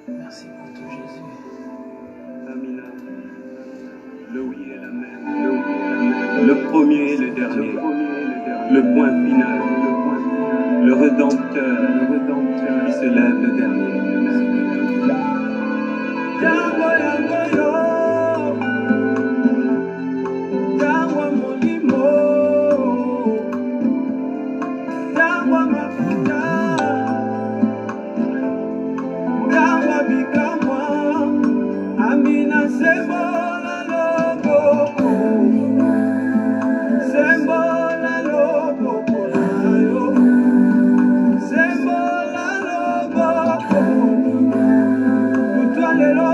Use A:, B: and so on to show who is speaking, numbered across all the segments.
A: Merci pour tout, Jésus.
B: Amina. Le oui et l'amen. Le oui et l'amen. Le premier et le dernier. Le point final. Le rédempteur. Qui se lève le dernier. Tango yango yo. Tango molimo. Tango mafuta. Tango bikamwa. Amina sembola loboko. Sembola loboko nayo. Sembola loboko. Kutwalelo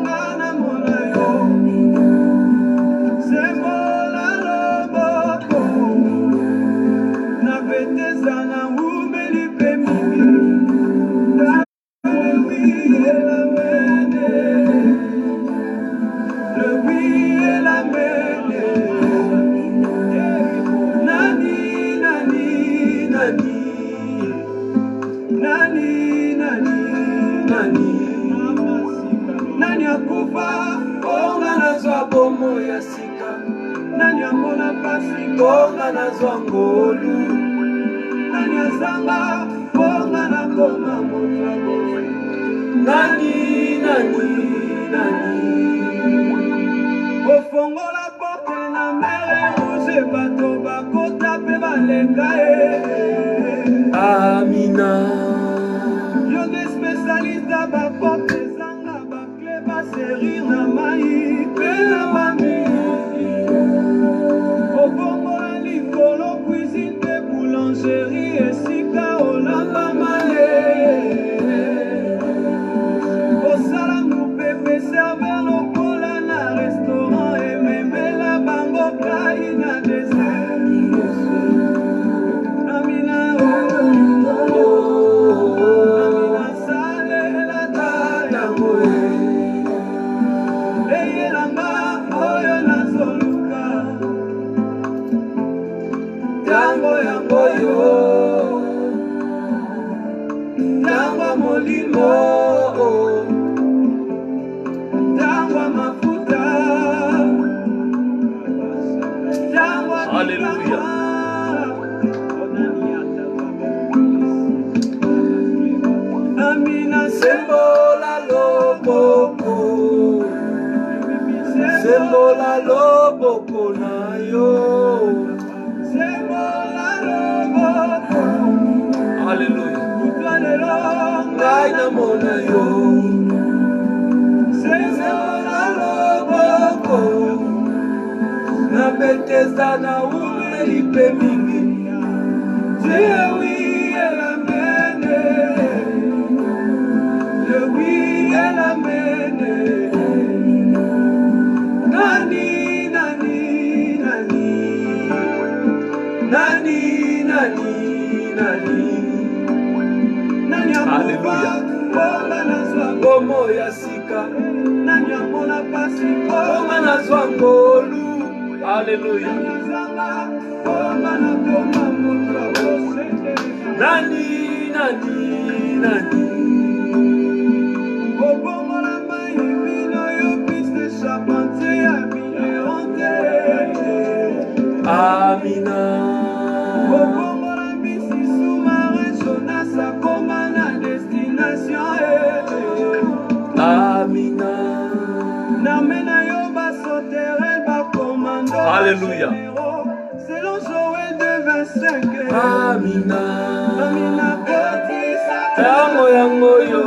B: ngana mona yo. Sembola loboko. Na beteza na umeli pemimi. Nani akufa konga nazwa bomo ya sika. Nani amona pasi konga nazwa ngolu. Nani azanga konga na koma moto abowe. Nani ofongola porte na mere rouge bato bakota pe baleka Amina. Yo des spécialistes ba porte zanga ba clé ba série na mai pe na mami. Ofongola likolo cuisine pe boulangerie esika olamba male. Osala mupepe serveur lokola na restaurant ememela bango kai na dessert. Amina Amina sale la tata moe. Eyelanga oyo nazoluka. Tango yango yo. Tango molimo.
A: Alléluia.
B: Amina sembola loboko. Sembola loboko na yo. Sembola loboko.
A: Alléluia.
B: Kutwalelo ngai na mona yo. Sembola loboko. Na beteza na umeli pe mingi. Dieu oui et l'amen. Le oui et l'amen. Nani
A: Alléluia.
B: Konga nazwa bomo ya sika. Nani amona pasi konga nazwa ngolu.
A: Alléluia.
B: Nani Obongola mai vino yo piste charpentier ya minerante. Amina. Obongola bisi sous-marin Jonas akoma na destination. Amina. Namena yo basoterel bakomando.
A: Alléluia.
B: Selon Joël 2:25. Amina. Amina kotisa. Tango yango yo.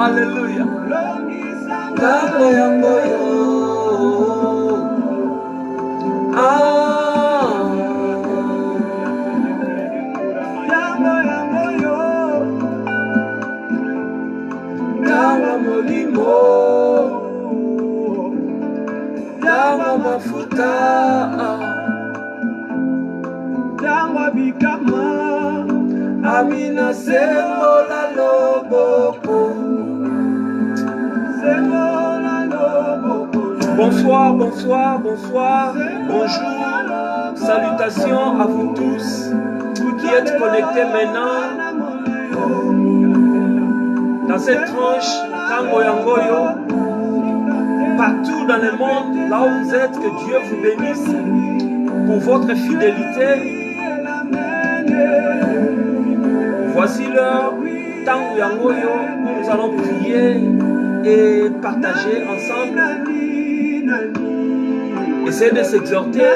A: Alléluia.
B: Tango yango yo. Tango yango yo. Tango molimo. Tango mafuta. Tango bikama. Amina sembola loboko. Sembola loboko.
A: Bonsoir, bonjour. Salutations à vous tous qui êtes connectés maintenant dans cette tranche Tango Yangoyo, partout dans le monde, là où vous êtes, que Dieu vous bénisse pour votre fidélité. Voici l'heure Tango Yangoyo où nous allons prier et partager ensemble. Essayez de s'exhorter.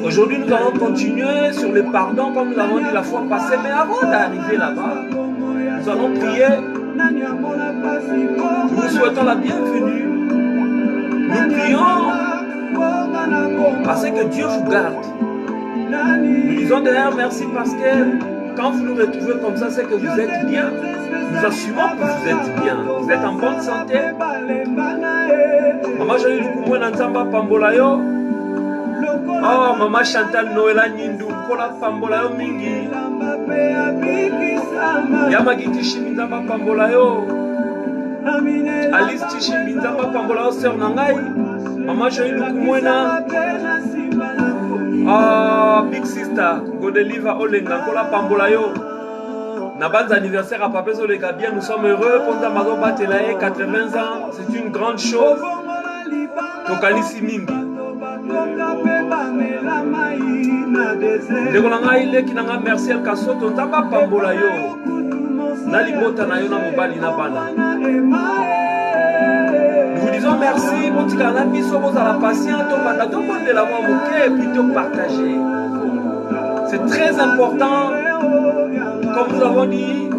A: Aujourd'hui, nous allons continuer sur le pardon comme nous l'avons dit la fois passée. Mais avant d'arriver là-bas, nous allons prier. Nous vous souhaitons la bienvenue. Nous prions parce que Dieu vous garde. Nous disons d'ailleurs merci parce que quand vous nous retrouvez comme ça, c'est que vous êtes bien. Nous assumons que vous êtes bien. Vous êtes en bonne santé. Maman Jolie Lukumwe Nantamba Pambolayo. Oh, Maman Chantal Noëlla Nindu Kola Pambolayo Mingi. Yamagi Tishiminzamba Pambolayo. Alice Tishiminzamba Pambolayo Sœur Nangai. Maman Jolie Lukumwe Big Sister Godeliva Olenga Kola Pambolayo. Nabanz anniversaire à Papa Zolega bien, nous sommes heureux. Ponza Mazo Batelae, 80 ans, c'est une grande chose. Tokalisi Mingi. Dekolanga ile kinanga merci el kasoto taba pambola yo. Nali bota na yo na mobali na bana. Nous vous disons merci, Botikana biso bozala patient, to banda to bonne de la moi moké plutôt partager. C'est très important. Comme nous avons dit,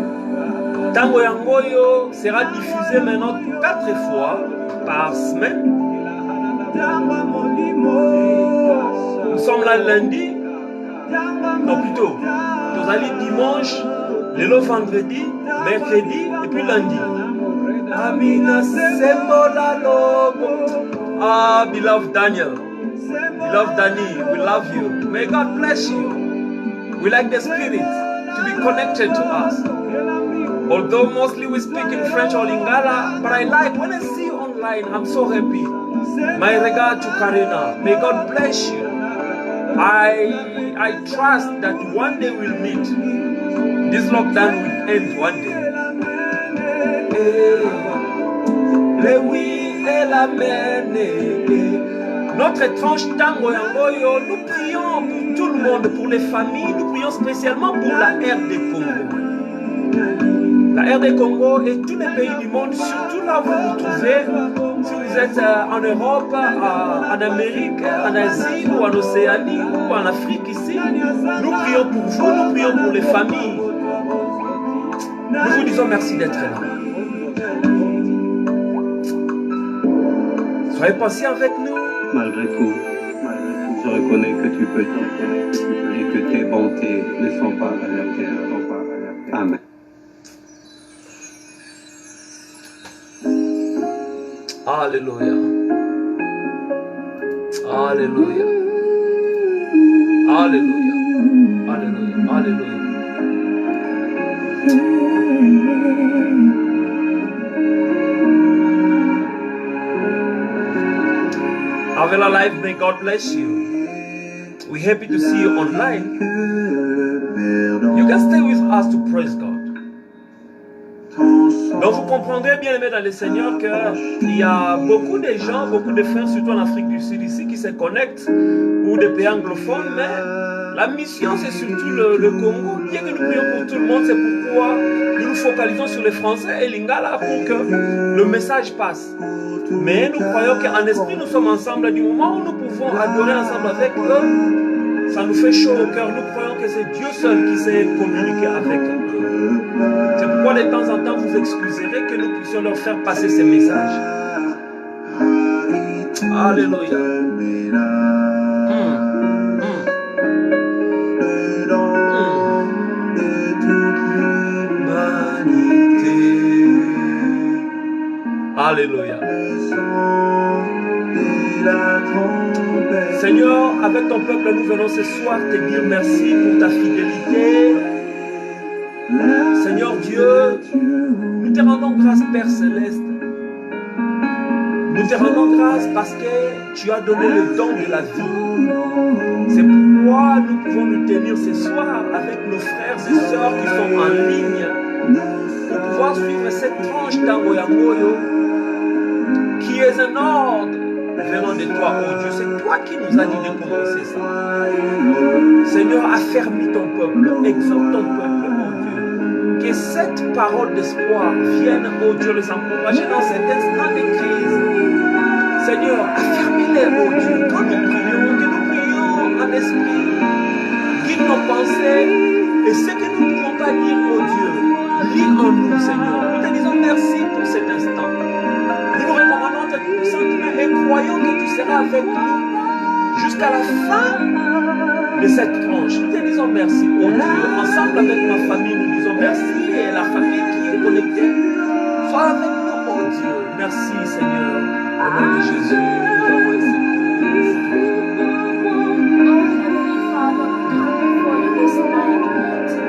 A: Tango Yangoyo sera diffusé maintenant 4 fois par semaine. Nous sommes là lundi, non plutôt, nous allons dimanche, le vendredi, mercredi et puis lundi. Amina Sembola Lobo. Ah, beloved Daniel, beloved Danny, we love you. May God bless you. We like the spirit to be connected to us. Although mostly we speak in French or Lingala, but I like when I see you online, I'm so happy. My regard to Karina. May God bless you. I trust that one day we'll meet. This lockdown will end one day. Notre tranche Tango Yangoyo, nous prions pour tout le monde, pour les familles, nous prions spécialement pour la RD Congo. La RD Congo et tous les pays du monde, surtout là où vous vous trouvez, si vous êtes en Europe, en Amérique, en Asie ou en Océanie ou en Afrique ici, nous prions pour vous, nous prions pour les familles. Nous vous disons merci d'être là. Soyez patient avec nous.
B: Malgré tout, je reconnais que tu peux tout et que tes bontés ne sont pas adaptées. Amen.
A: Alléluia. Alléluia. Alléluia. Alléluia. Alléluia. Avila Life, may God bless you. We're happy to see you online. You can stay with us to praise God. Donc vous comprendrez bien aimé dans le Seigneur qu'il y a beaucoup de gens, beaucoup de frères, surtout en Afrique du Sud ici, qui se connectent, ou des pays anglophones, mais la mission c'est surtout le Congo. Bien que nous prions pour tout le monde, c'est pourquoi nous nous focalisons sur les Français et Lingala pour que le message passe. Mais nous croyons qu'en esprit nous sommes ensemble. Du moment où nous pouvons adorer ensemble avec eux, ça nous fait chaud au cœur. Nous croyons que c'est Dieu seul qui sait communiquer avec eux. C'est pourquoi de temps en temps vous excuserez que nous puissions leur faire passer ces messages. Alléluia. Alléluia. Seigneur, avec ton peuple, nous venons ce soir te dire merci pour ta fidélité. Seigneur Dieu, nous te rendons grâce, Père Céleste. Nous te rendons grâce parce que tu as donné le don de la vie. C'est pourquoi nous pouvons nous tenir ce soir avec nos frères et sœurs qui sont en ligne pour pouvoir suivre cette tranche Tango Yangoyo qui est un ordre venant de toi, oh Dieu. C'est toi qui nous as dit de commencer ça. Seigneur, affermis ton peuple, exhorte ton peuple, oh Dieu. Que cette parole d'espoir vienne, oh Dieu, les encourager dans cet instant de crise. Seigneur, affermis-les, oh Dieu, quand nous prions, que nous prions en esprit. Guide nos pensées et ce que nous ne pouvons pas dire, oh Dieu, lis en nous, Seigneur. Nous te disons merci pour cet instant. Nous nous recommandons ta puissante main et croyons que tu seras avec nous jusqu'à la fin de cette tranche. Nous te disons merci, oh Dieu. Ensemble avec ma famille, nous disons merci et la famille qui est connectée. Sois avec nous, oh Dieu. Merci, Seigneur. Au nom de Jésus, nous avons ainsi prié.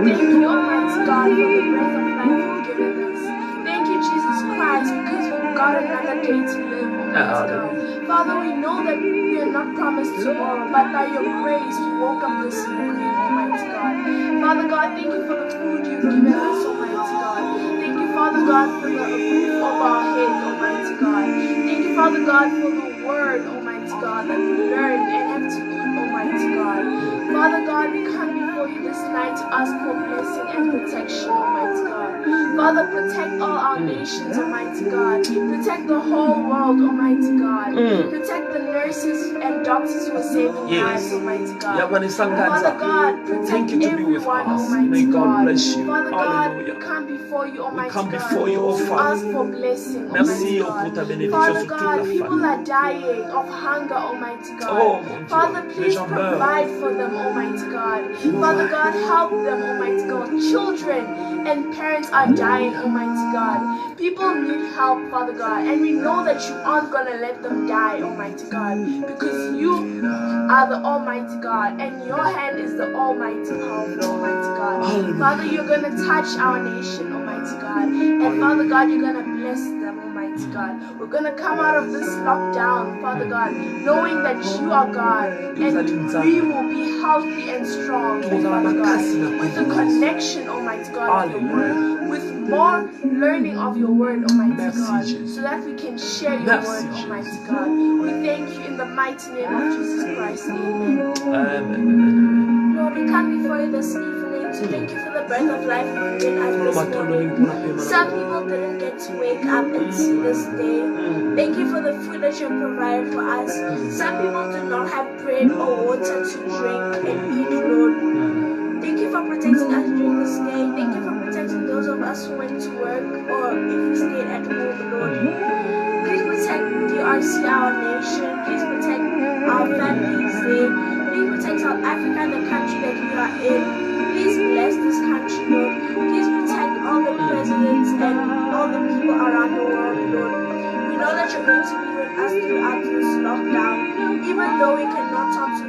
C: Thank you, Almighty God, for the breath of life you've given us. Thank you, Jesus Christ, because we've got another day to live, Almighty God. Father, we know that we are not promised tomorrow, but by your grace, we woke up this morning, Almighty God. Father God, thank you for the food you've given us, Almighty God. Thank you, Father God, for the roof over our head, Almighty God. Thank you, Father God, for the word, Almighty God, that we learned and have to eat, Almighty God. Father God, we come before you this night to ask for blessing and protection, Almighty God. Father, protect all our nations, Almighty God. Protect the whole world, Almighty God. Protect the nurses and doctors who are saving lives, Almighty God. Father God, protect everyone, Almighty God. Father God, we come before you, Almighty God, to ask for blessing, Almighty God. Father God, people are dying of hunger, Almighty God. Father, please provide for them, Almighty God. Father God, help them, Almighty God. Children and parents are dying, Almighty God. People need help, Father God, and we know that you aren't going to let them die, Almighty God, because you are the Almighty God, and your hand is the Almighty powerful, Almighty God. Father, you're going to touch our nation, Almighty God, and Father God, you're going to bless them, Almighty God. We're going to come out of this lockdown, Father God, knowing that you are God, and we will be healthy and strong, Father God, with the connection, Almighty God, of your word, with more learning of your word, Almighty God, so that we can share your word, Almighty God. We thank you in the mighty name of Jesus Christ. Amen.
A: Amen.
C: Lord, we come before you this evening to thank you for the breath of life you've given us this morning. Some people didn't get to wake up and see this day. Thank you for the food that you provided for us. Some people do not have bread or water to drink and eat, Lord. Thank you for protecting us during this day. Thank you for protecting those of us who went to work or if we stayed at home, Lord. Please protect DRC, our nation. Please protect our families there. Please protect South Africa, the country that we are in. Please bless this country, Lord. Please protect all the presidents and all the people around the world, Lord. We know that you're going to be with us throughout this lockdown. Even though we cannot talk to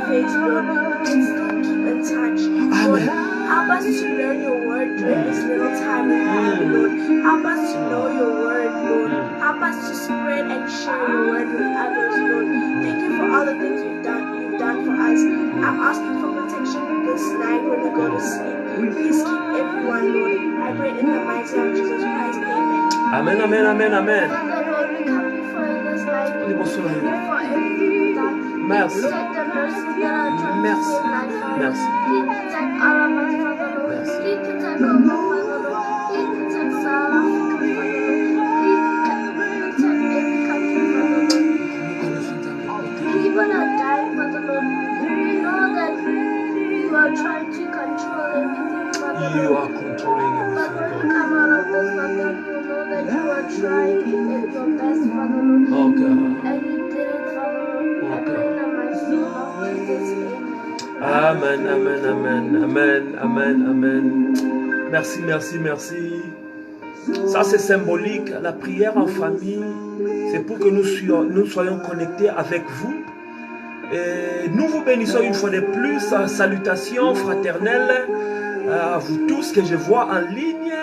C: face, Lord, we can still keep in touch. Lord, help us to learn your word during this little time we have, Lord. Help us to know your word, Lord. Help us to spread and share your word with others, Lord. Thank you for all the things you've done for us. I'm asking for protection this night when we go to sleep. Please keep everyone, Lord. I pray in the mighty name of Jesus Christ. Amen.
A: Amen, amen, amen, amen.
C: Father, Lord, we come before you this night. Thank you for everything done.
A: Merci.
C: Protect the nurses that are trying to
A: Merci.
C: save lives, Father.
A: Merci.
C: Please protect all of us, Father, Lord.
A: Merci.
C: Please protect Congo, Father, Lord. Please protect South Africa, Father, Lord. Please protect every country, Father, Lord. People are dying, Father, Lord. We know that you are trying to control everything, Father,
A: You
C: Lord.
A: are controlling
C: But when we
A: everything,
C: come out of this lockdown, we will know that you are trying your best, Father, Lord.
A: God. Oh God.
C: And you did it, Father, Lord. I pray in the mighty name of Jesus. Amen.
A: Amen, amen, amen, amen, amen, amen. Merci, merci, merci. Ça c'est symbolique. La prière en famille, c'est pour que nous soyons connectés avec vous. Et nous vous bénissons une fois de plus. Salutations fraternelles à vous tous que je vois en ligne.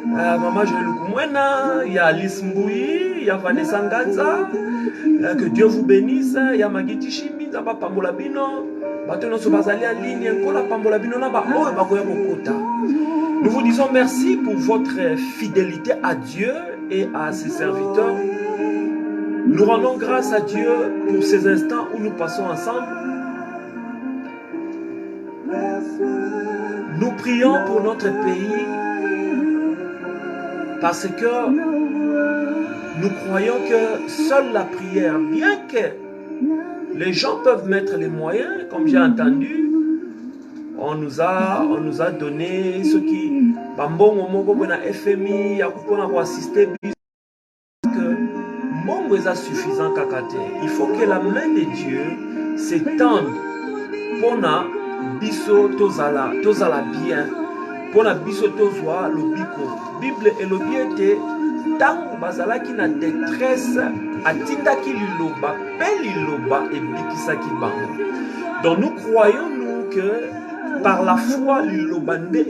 A: Maman Joël Lukumwena, il y a Alice Mbouyi, il y a Vanessa Nganza. Que Dieu vous bénisse. Il y a Magiti Chimi, Zaba Pamolabino. Nous vous disons merci pour votre fidélité à Dieu et à ses serviteurs. Nous rendons grâce à Dieu pour ces instants où nous passons ensemble. Nous prions pour notre pays parce que nous croyons que seule la prière, bien que les gens peuvent mettre les moyens, comme j'ai entendu, on nous a donné ce qui FMI, pour assister, que mon est suffisant kakate. Il faut que la main de Dieu s'étende pour na biso tozala bien, pour na biso tozwa lobiko. Bible et le biete tant bazala qui na détresse atinda ki liloba pe liloba et bikisa ki bango. Donc nous croyons nous que par la foi lilobande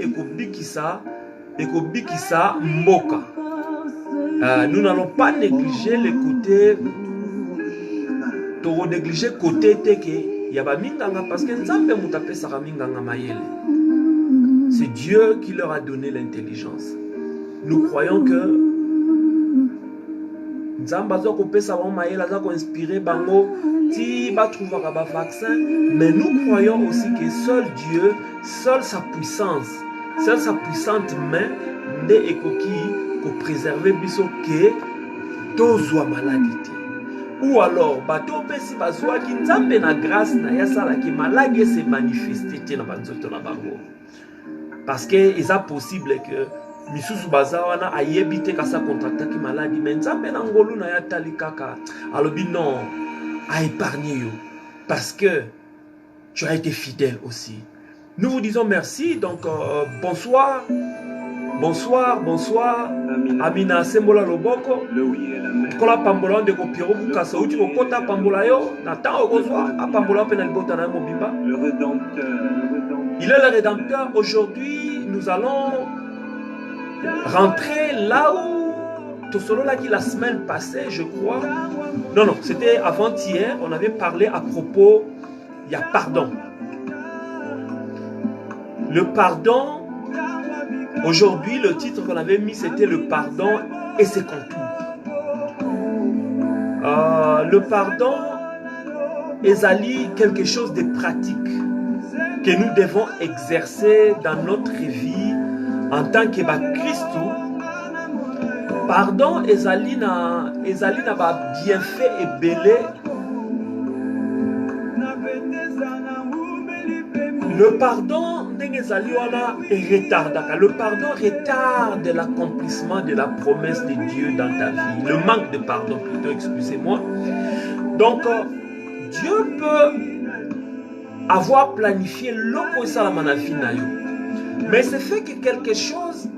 A: ekobikisa mboka. Nous n'allons pas négliger les côtés, négliger côté teke yaba minganga parce que nzambe mutape sara minganga mayele. C'est Dieu qui leur a donné l'intelligence. Nous croyons que nzamba zo ko pesa ba mayele za ko inspirer bango ti ba trouver ba vaccin, mais nous croyons aussi que seul Dieu, seule sa puissance main nde ekoki pour préserver biso ke tozwa maladie. Ou alors bato pesi bazwa ki nzambe na grâce na yasala ki maladie se manifester na banzoto na bango. Parce que il est possible que misusu bazawana ayebite kasa contracta ki maladie mais nzambe na ngolu na ya tali kaka alobi non a épargné yo parce que tu as été fidèle aussi. Nous vous disons merci. Donc bonsoir. Amina sembola loboko. Kola pambola de kopiro bukasa uti kokota pambola yo na temps okozwa apambola pe na libota na mobimba. Il est le rédempteur. Aujourd'hui, nous allons rentrer là où tout solo là qui la semaine passée, je crois. Non, c'était avant-hier, on avait parlé à propos il y a pardon. Le pardon. Aujourd'hui, le titre qu'on avait mis, c'était le pardon et ses contours. Le pardon est quelque chose de pratique que nous devons exercer dans notre vie en tant que Christ. Pardon est na bienfait et belé. Le pardon le pardon retarde l'accomplissement de la promesse de Dieu dans ta vie. Le manque de pardon plutôt, excusez-moi. Donc, Dieu peut avoir planifié l'oppo salamana finayo. Mais c'est fait que quelque chose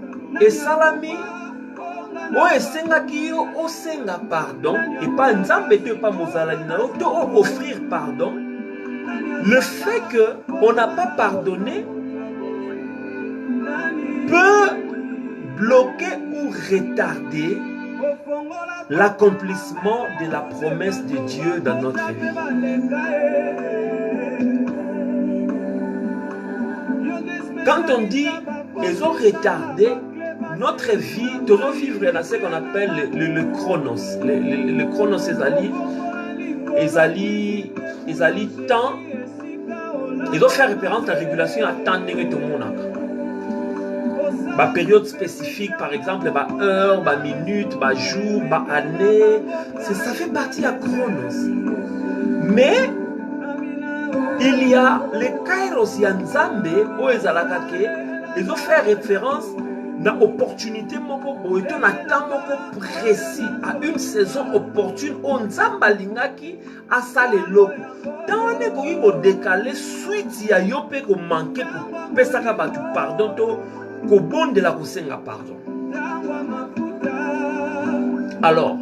A: est salami. Pardon. Et pas pas offrir pardon. Le fait qu'on n'a pas pardonné peut bloquer ou retarder l'accomplissement de la promesse de Dieu dans notre vie. Quand on dit ils ont retardé notre vie, nous devons vivre dans ce qu'on appelle le chronos. Le chronos, temps. Ils doivent faire référence à la régulation à temps de tout le monde. Période spécifique, par exemple, heure, minute, jour, année. Ça fait partie à Chronos. Mais il y a les Kairos Yanzambe, ils doivent faire référence à l'opportunité précis, à une saison opportune, on Nzamba lingaki a salelo. Dans les ko décalé suite ya yope ko manquer pour pesaka batu pardon to ko bonde la kosenga pardon. Alors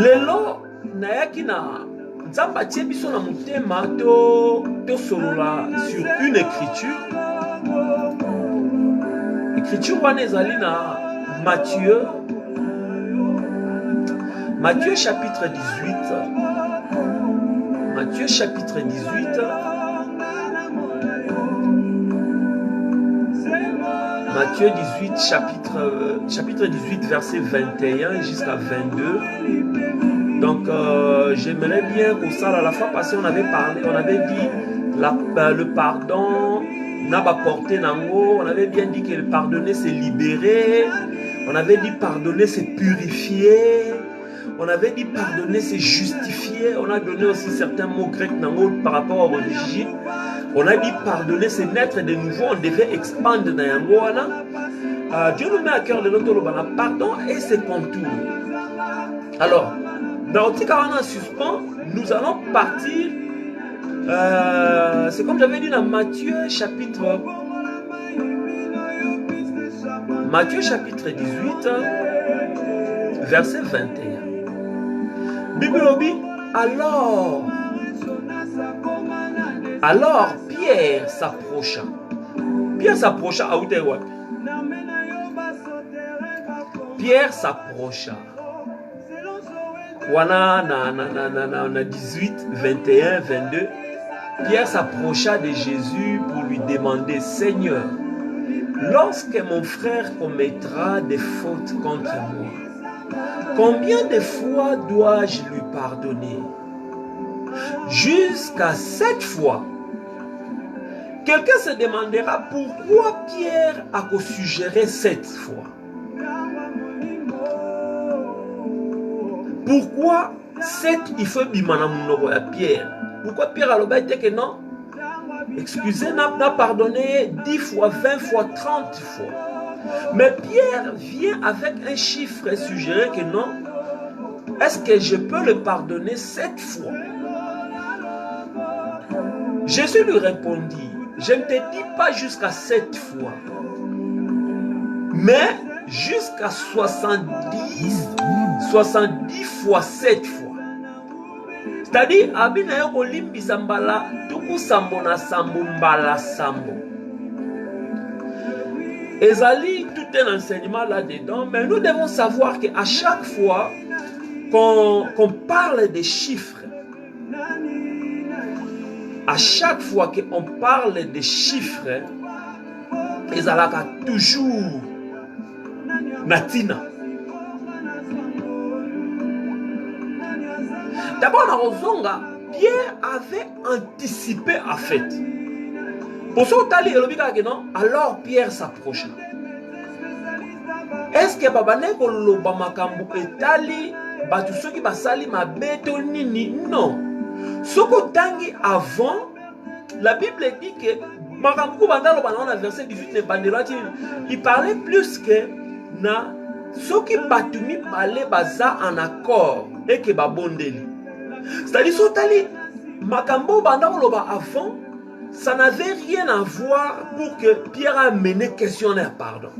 A: lelo nayaki na Nzamba tie biso na motema to solola sur une écriture. Écriture wana ezali na Matthieu chapitre 18. Matthieu chapitre 18. Matthieu 18, chapitre 18, verset 21 jusqu'à 22. Donc, j'aimerais bien qu'on s'aille à la fois parce qu'on avait parlé, on avait dit le pardon n'a pas porté nango. On avait bien dit que le pardonner c'est libérer. On avait dit pardonner c'est purifier. On avait dit pardonner c'est justifier. On a donné aussi certains mots grecs nango par rapport à l'origine. On a dit pardonner c'est naître de nouveau. On devait expandre dans yango. Dieu nous met à cœur de notre pardon et ses contours. Alors, dans le en suspens, nous allons partir. C'est comme j'avais dit dans Matthieu chapitre 18, verset 21. Bible dit, alors Pierre s'approcha. Pierre s'approcha à Outewa. Pierre s'approcha. Wana na 18, 21, 22. Pierre s'approcha de Jésus pour lui demander, Seigneur, lorsque mon frère commettra des fautes contre moi, combien de fois dois-je lui pardonner? Jusqu'à 7 fois. Quelqu'un se demandera pourquoi Pierre a suggéré 7 fois. Pourquoi 7 il faut bimana munoko à Pierre? Pourquoi Pierre a dit que non? Excusez, n'a pardonné 10 fois, 20 fois, 30 fois. Mais Pierre vient avec un chiffre suggéré que non. Est-ce que je peux le pardonner 7 fois? Jésus lui répondit, je ne te dis pas jusqu'à 7 fois, mais jusqu'à 70 fois 7 fois. C'est-à-dire, abinayo kolimbi sambala, tuku sambo na sambo mbala sambo. Ezali, tout un enseignement là-dedans, mais nous devons savoir qu'à chaque fois qu'on parle des chiffres, à chaque fois qu'on parle des chiffres, ezalaka toujours natina. D'abord, dans Rozonga, Pierre avait anticipé en fait. Pour ça, alors Pierre s'approcha. Est-ce que Babaneko Lobamakambu etali batusoki basali mabeto nini? Non. Soko tangi avant, la Bible dit que Makambu Bandalo dans le verset 18 il parlait plus que na soki batumi bale baza en accord et que babondeli. C'est-à-dire, Sotali, Makambo Bandaloba avant, ça n'avait rien à voir pour que Pierre a mené questionnaire pardon.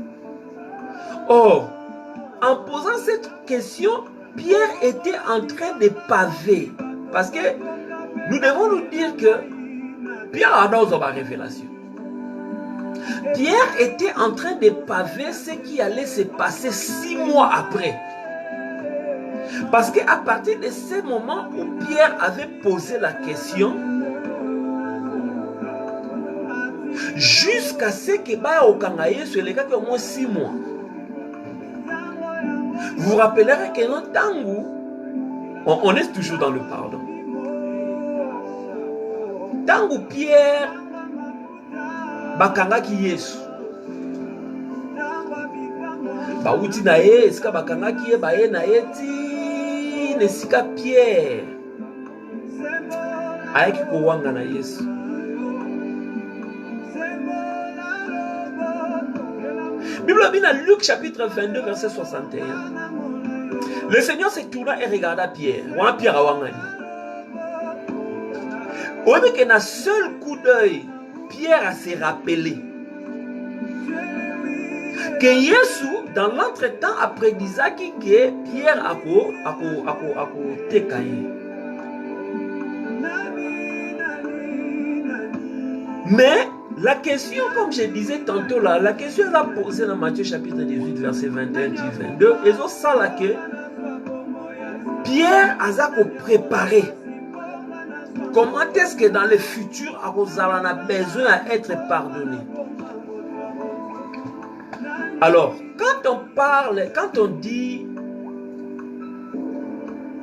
A: Or, en posant cette question, Pierre était en train de paver. Parce que nous devons nous dire que Pierre a dans la révélation. Pierre était en train de paver ce qui allait se passer 6 mois après. Parce qu'à partir de ce moment où Pierre avait posé la question, jusqu'à ce que Baya Okangaye soit le cas au moins 6 mois. Vous vous rappellerez que notre tango, on est toujours dans le pardon. Tango Pierre, Bakanga ki Yesu. Bauti na ye, eska bakanga ki ye baye na ye ti nesika Pierre. Ayaki kowanga na Yesu. Bible dit dans Luc chapitre 22 verset 61. Le Seigneur se tourna et regarda Pierre. Wana Pierre awangani. Oui, mais qu'un seul coup d'œil, Pierre a se rappelé que Yesu, dans l'entretemps, après Isaki, que Pierre a tekaye. Mais la question, comme je disais tantôt là, la question est posée dans Matthieu chapitre 18, verset 21 22. Et ça là que Pierre a préparé. comment est-ce que dans le futur, on a besoin d'être pardonné? Alors, quand on parle, quand on dit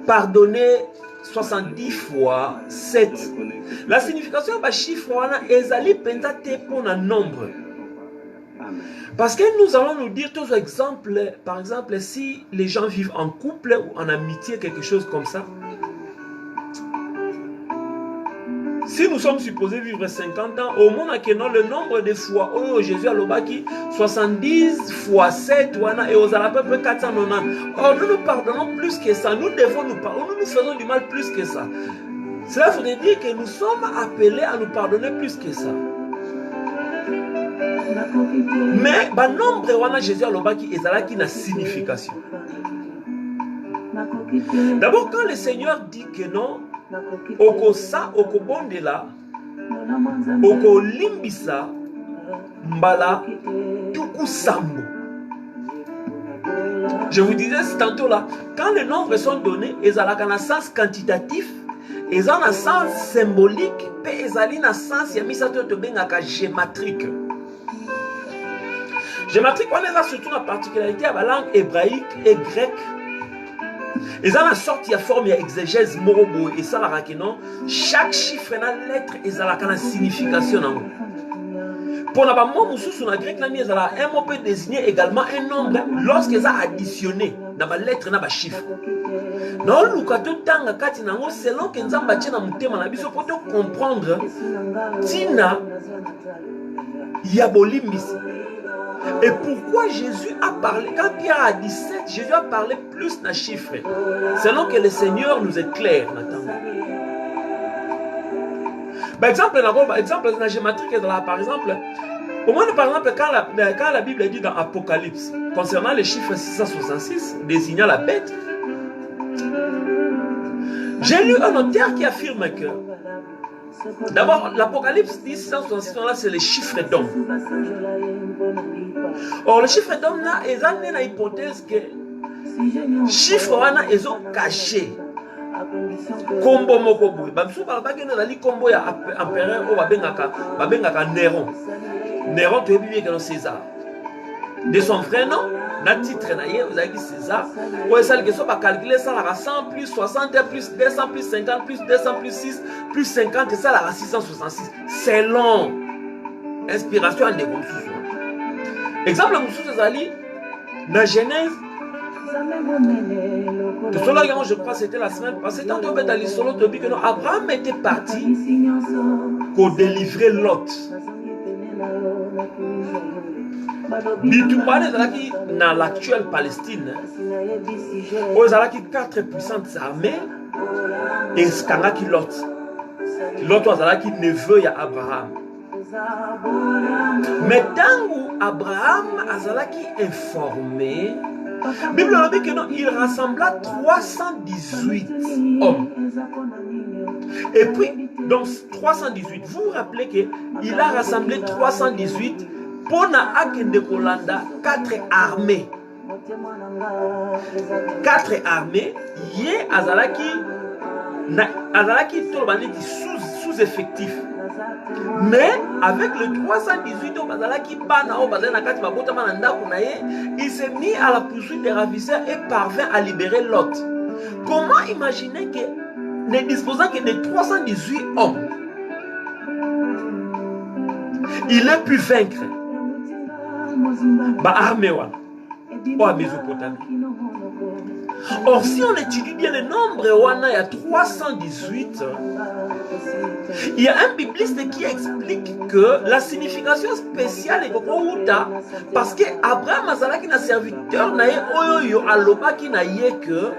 A: pardonner 70 fois 7, la signification de chiffre est pour un nombre. Parce que nous allons nous dire tous exemples, par exemple, si les gens vivent en couple ou en amitié, quelque chose comme ça. Si nous sommes supposés vivre 50 ans, au moins le nombre de fois, oh Jésus a l'obaki, 70 fois 7, et aux à peu près 490. Or, nous nous pardonnons plus que ça, nous devons nous pardonner, nous faisons du mal plus que ça. Cela veut dire que nous sommes appelés à nous pardonner plus que ça. Mais, le nombre de Jésus a l'obaki, et ça qui a signification. D'abord, quand le Seigneur dit que non, okosa okobondela okolimbisa mbala tukusambo. Je vous disais tantôt là, quand les nombres sont donnés, ils ont un sens quantitatif, ils ont un sens symbolique, et ils ont un sens géométrique. Géométrique, on est là surtout la particularité à la langue hébraïque et grecque. Ils ont la sorte, il y a forme, il y a exégèse, morobo, et ça, la non. Chaque chiffre et la lettre, ils ont la signification. Pour la mot, sur la grecque, un mot peut désigner également un nombre lorsqu'ils ont additionné dans la lettre, dans le chiffre. Non, selon que nous avons pour comprendre, Tina, Yabolimis. Et pourquoi Jésus a parlé, quand Pierre a dit 7, Jésus a parlé plus d'un chiffre, selon que le Seigneur nous éclaire maintenant. Par exemple, dans la géométrie, par exemple, au moins par exemple, quand la Bible dit dans Apocalypse, concernant le chiffre 666, désignant la bête, j'ai lu un auteur qui affirme que d'abord, l'Apocalypse dit 666, là, c'est le chiffre d'homme. Or, le chiffre d'homme, là, ils ont une hypothèse que le chiffre, là, ils ont caché. Combo mokobu. Bamsou balabaki na li combo ya empereur o babengaka Néron. Néron tu es bien que César. De son vrai nom, na titre na yé, vous avez dit César. Ou ça que ça va calculer ça la 100 plus 60 plus 200 plus 50 plus 200 plus 6 plus 50 et ça la 666. C'est long. Inspiration en négociation. Exemple Moussou Zali, dans Genèse. Je crois que c'était la semaine passée. Tant que dans l'histoire, Abraham était parti pour délivrer Lot. Dans l'actuelle Palestine, il y a 4 puissantes armées et Skanaki Lot. Lot est neveu d'Abraham. Mais tant que Abraham a informé, la Bible dit que non, il rassembla 318 hommes. Et puis, donc 318, vous vous rappelez qu'il a rassemblé 318 pour Akende Kolanda 4 armées. 4 armées, yé Azalaki Tolbani sous-effectif. Mais avec le 318 il s'est mis à la poursuite des ravisseurs et parvint à libérer Lot. Comment imaginer que, ne disposant que de 318 hommes, il a pu vaincre l'armée en Mésopotamie? Or, si on étudie bien le nombre, il y a 318. Il y a un bibliste qui explique que la signification spéciale est parce que Abraham Azalaki na serviteur na oyo aloba ki na ye que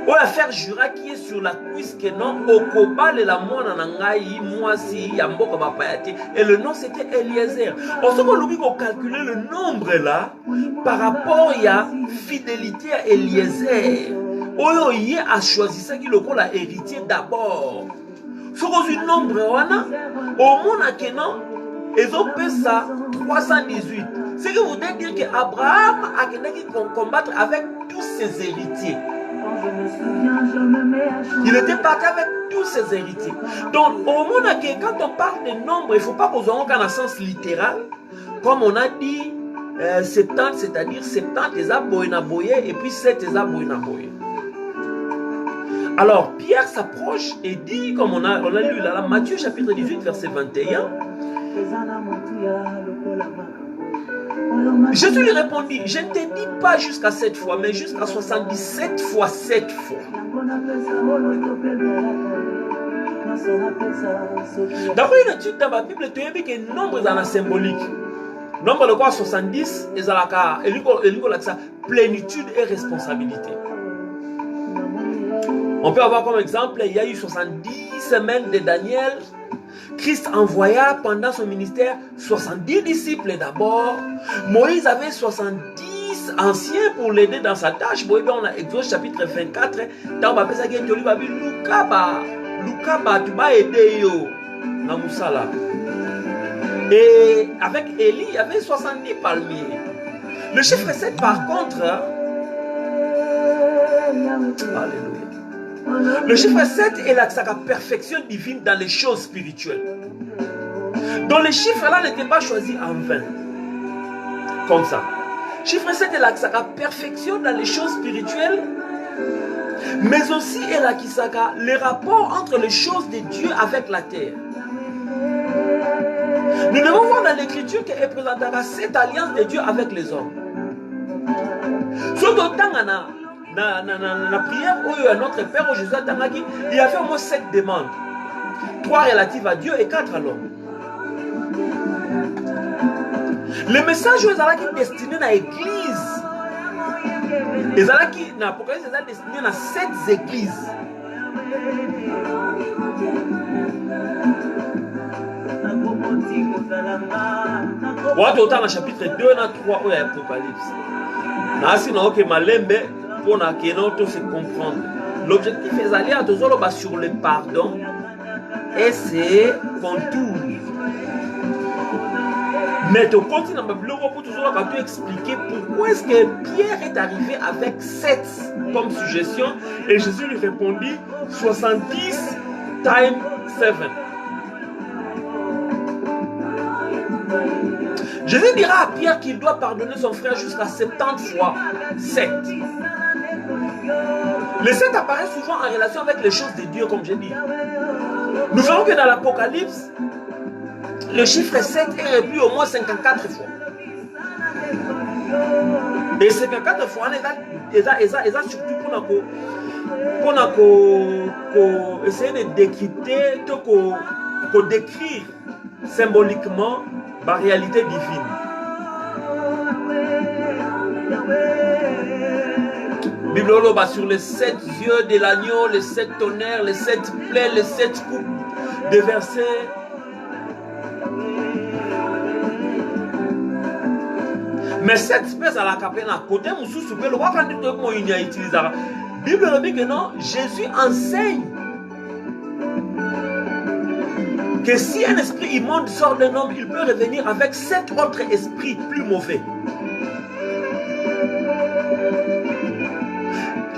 A: on va faire jurer qui est sur la cuisse que non okobale la mona nangai mwasi ya mboka bapayate et le nom c'était Eliezer. On se voit qu'on calculer le nombre là par rapport à fidélité à Eliezer. Oyo yé a choisi ça qui le col a héritier d'abord. Sur le nombre wana au monde à Kenan ils ont fait ça 318. C'est que vous devez dire que Abraham a combattre avec tous ses héritiers. Il était parti avec tous ses héritiers. Donc, au moment où quand on parle de nombre, il ne faut pas qu'on ait un sens littéral. Comme on a dit, 70, c'est-à-dire 70 les aboyenaboye et puis 7 les aboyenaboye. Alors, Pierre s'approche et dit, comme on a lu là, Matthieu chapitre 18, verset 21, Jésus lui répondit, je ne te dis pas jusqu'à 7 fois, mais jusqu'à 77 fois 7 fois. D'après une étude dans la Bible, tu as vu que le nombre est dans la symbolique. Nombre de quoi 70 est dans la plénitude et responsabilité. On peut avoir comme exemple, il y a eu 70 semaines de Daniel. Christ envoya pendant son ministère 70 disciples d'abord. Moïse avait 70 anciens pour l'aider dans sa tâche. Vous voyez, on a Exode chapitre 24. Dans le Bible, Luka, tu vas aider yo. Et avec Élie, il y avait 70 palmiers. Le chiffre 7, par contre, alléluia. Le chiffre 7 est la perfection divine dans les choses spirituelles. Donc le chiffre-là n'était pas choisi en vain. Comme ça. Chiffre 7 est la perfection dans les choses spirituelles, mais aussi est la kisaka, les rapports entre les choses de Dieu avec la terre. Nous devons voir dans l'écriture qu'elle représentera cette alliance de Dieu avec les hommes. Surtout dans la prière où notre Père, Jésus, il a fait au moins 7 demandes. 3 relatives à Dieu et 4 à l'homme. Le message est destiné à l'église. L'Apocalypse est destiné à 7 églises. Voilà autant dans chapitre 2 et 3 où il y a l'Apocalypse. Sinon, que malembe pour se comprendre. L'objectif est d'aller sur le pardon et ses contours. Mais tu continues dans le Bible pour toujours expliquer pourquoi est-ce que Pierre est arrivé avec 7 comme suggestion et Jésus lui répondit 70 times 7. Jésus dira à Pierre qu'il doit pardonner son frère jusqu'à 70 fois 7. Le 7 apparaît souvent en relation avec les choses de Dieu, comme j'ai dit. Nous verrons que dans l'Apocalypse, le chiffre 7 est repris au moins 54 fois. Et 54 fois, c'est surtout pour essayer de décrypter, pour décrire symboliquement la réalité divine. Bible sur les 7 yeux de l'agneau, les 7 tonnerres, les 7 plaies, les 7 coupes de versets. Mais 7 espèces à la capelle à côté, le roi quand il a utilisé. Bible dit que non, Jésus enseigne que si un esprit immonde sort d'un homme, il peut revenir avec 7 autres esprits plus mauvais.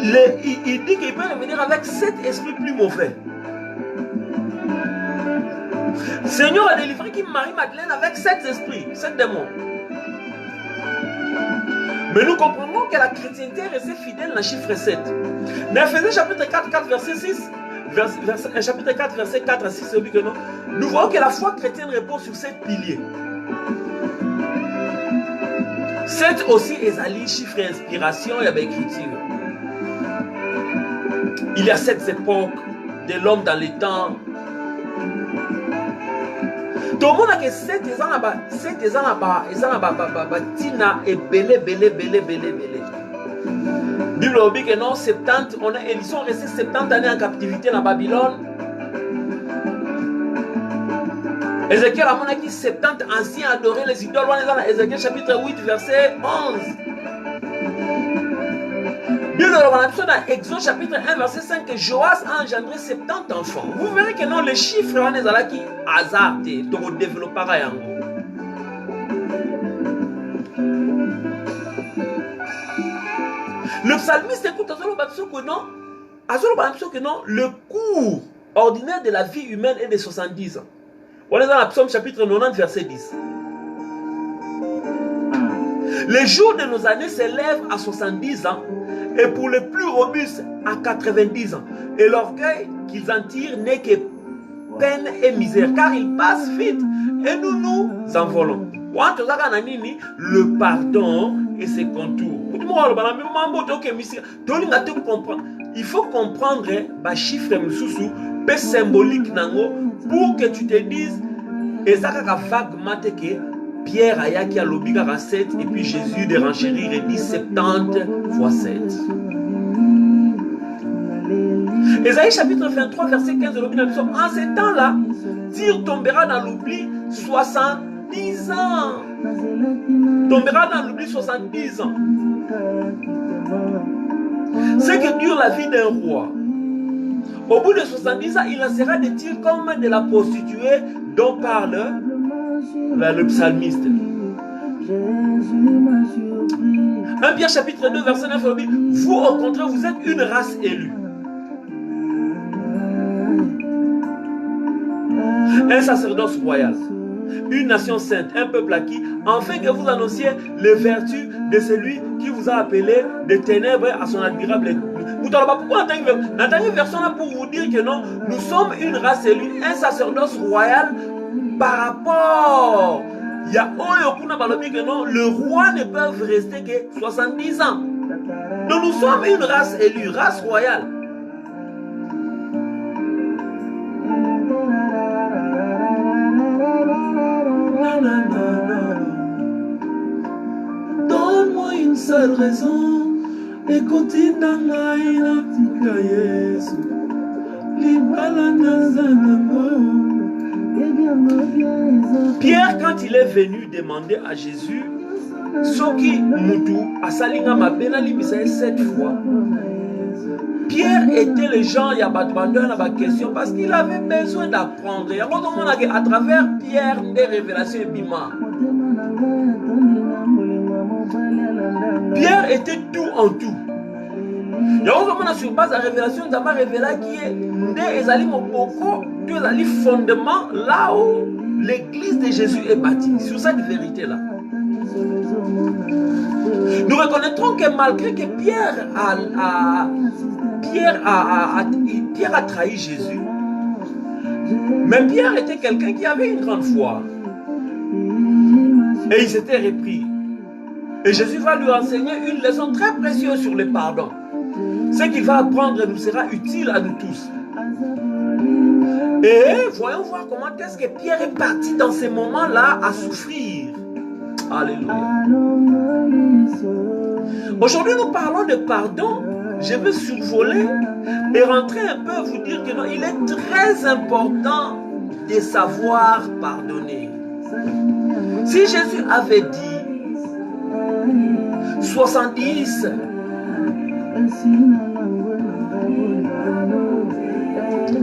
A: Il dit qu'il peut revenir avec 7 esprits plus mauvais. Le Seigneur a délivré Marie-Madeleine avec 7 esprits, 7 démons. Mais nous comprenons que la chrétienté est restée fidèle dans le chiffre 7. Dans Ephésiens chapitre 4, verset 6, chapitre 4, verset 4 à 6, nous voyons que la foi chrétienne repose sur 7 piliers. 7 aussi est allié chiffre et inspiration et avec écriture. Il y a 7 époques de l'homme dans les temps. Tout le monde a que 7 tina et belé. Bible dit que non, 70, ils sont restés 70 années en captivité dans Babylone. Ézéchiel a dit 70 anciens adoraient les idoles. Ézéchiel chapitre 8, verset 11. Bible dans Exode chapitre 1, verset 5, que Joas a engendré 70 enfants. Vous verrez que non, les chiffres on est qui hasard, tu développeras en gros. Le psalmiste écoute que non, le cours ordinaire de la vie humaine est de 70 ans. On est dans la Psaume chapitre 90, verset 10. Les jours de nos années s'élèvent à 70 ans et pour les plus robustes à 90 ans. Et l'orgueil qu'ils en tirent n'est que peine et misère, car ils passent vite et nous nous envolons. Le pardon et ses contours. Il faut comprendre les chiffres symboliques pour que tu te dises et ça vaguement que Pierre ayaki a l'obliga à 7 et puis Jésus de renchérir et dit 70 fois 7. Ésaïe chapitre 23 verset 15 de l'oubli. En ces temps-là, Tyr tombera dans l'oubli 70 ans. Tombera dans l'oubli 70 ans. C'est que dure la vie d'un roi. Au bout de 70 ans, il en sera de Tyr comme de la prostituée dont parle le psalmiste. 1 Pierre chapitre 2 verset 9 dit, vous au contraire vous êtes une race élue, un sacerdoce royal, une nation sainte, un peuple acquis, afin que vous annonciez les vertus de celui qui vous a appelé des ténèbres à son admirable écoute. Pourquoi n'entendez une version là pour vous dire que non, nous sommes une race élue, un sacerdoce royal par rapport. Il y a que non, le roi ne peut rester que 70 ans. Donc nous sommes une race élue, race royale. Donne-moi une seule raison et continue dans Pierre, quand il est venu demander à Jésus, Soki Moutou, à Salinga Mabena Limisa 7 fois, Pierre était le genre, il y a pas de question parce qu'il avait besoin d'apprendre. À travers Pierre, des révélations bima. Pierre était tout en tout. Il y a sur base de la révélation d'Ama révéla qui est des fondements là où l'église de Jésus est bâtie, sur cette vérité-là. Nous reconnaîtrons que malgré que Pierre a trahi Jésus, mais Pierre était quelqu'un qui avait une grande foi. Et il s'était repris. Et Jésus va lui enseigner une leçon très précieuse sur le pardon. Ce qu'il va apprendre nous sera utile à nous tous. Et voyons voir comment est-ce que Pierre est parti dans ces moments-là à souffrir. Alléluia. Aujourd'hui, nous parlons de pardon. Je veux survoler et rentrer un peu, vous dire que non, il est très important de savoir pardonner. Si Jésus avait dit 70,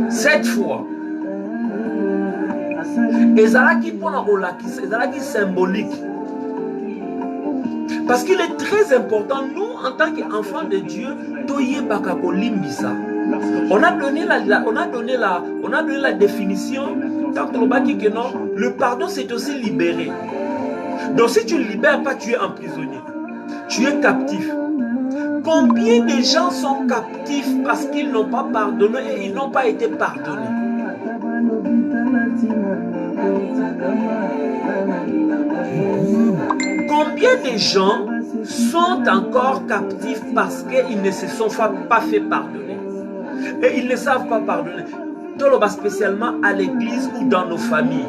A: cette fois, ezalaki pona kolakisa, ezalaki symbolique. Parce qu'il est très important, nous en tant qu'enfants de Dieu, toyebaka kolimbisa. On a donné la définition dans que non, le pardon c'est aussi libérer. Donc si tu ne libères pas, tu es emprisonné. Tu es captif. Combien de gens sont captifs parce qu'ils n'ont pas pardonné et ils n'ont pas été pardonnés? Combien de gens sont encore captifs parce qu'ils ne se sont pas fait pardonner? Et ils ne savent pas pardonner. Spécialement à l'église ou dans nos familles.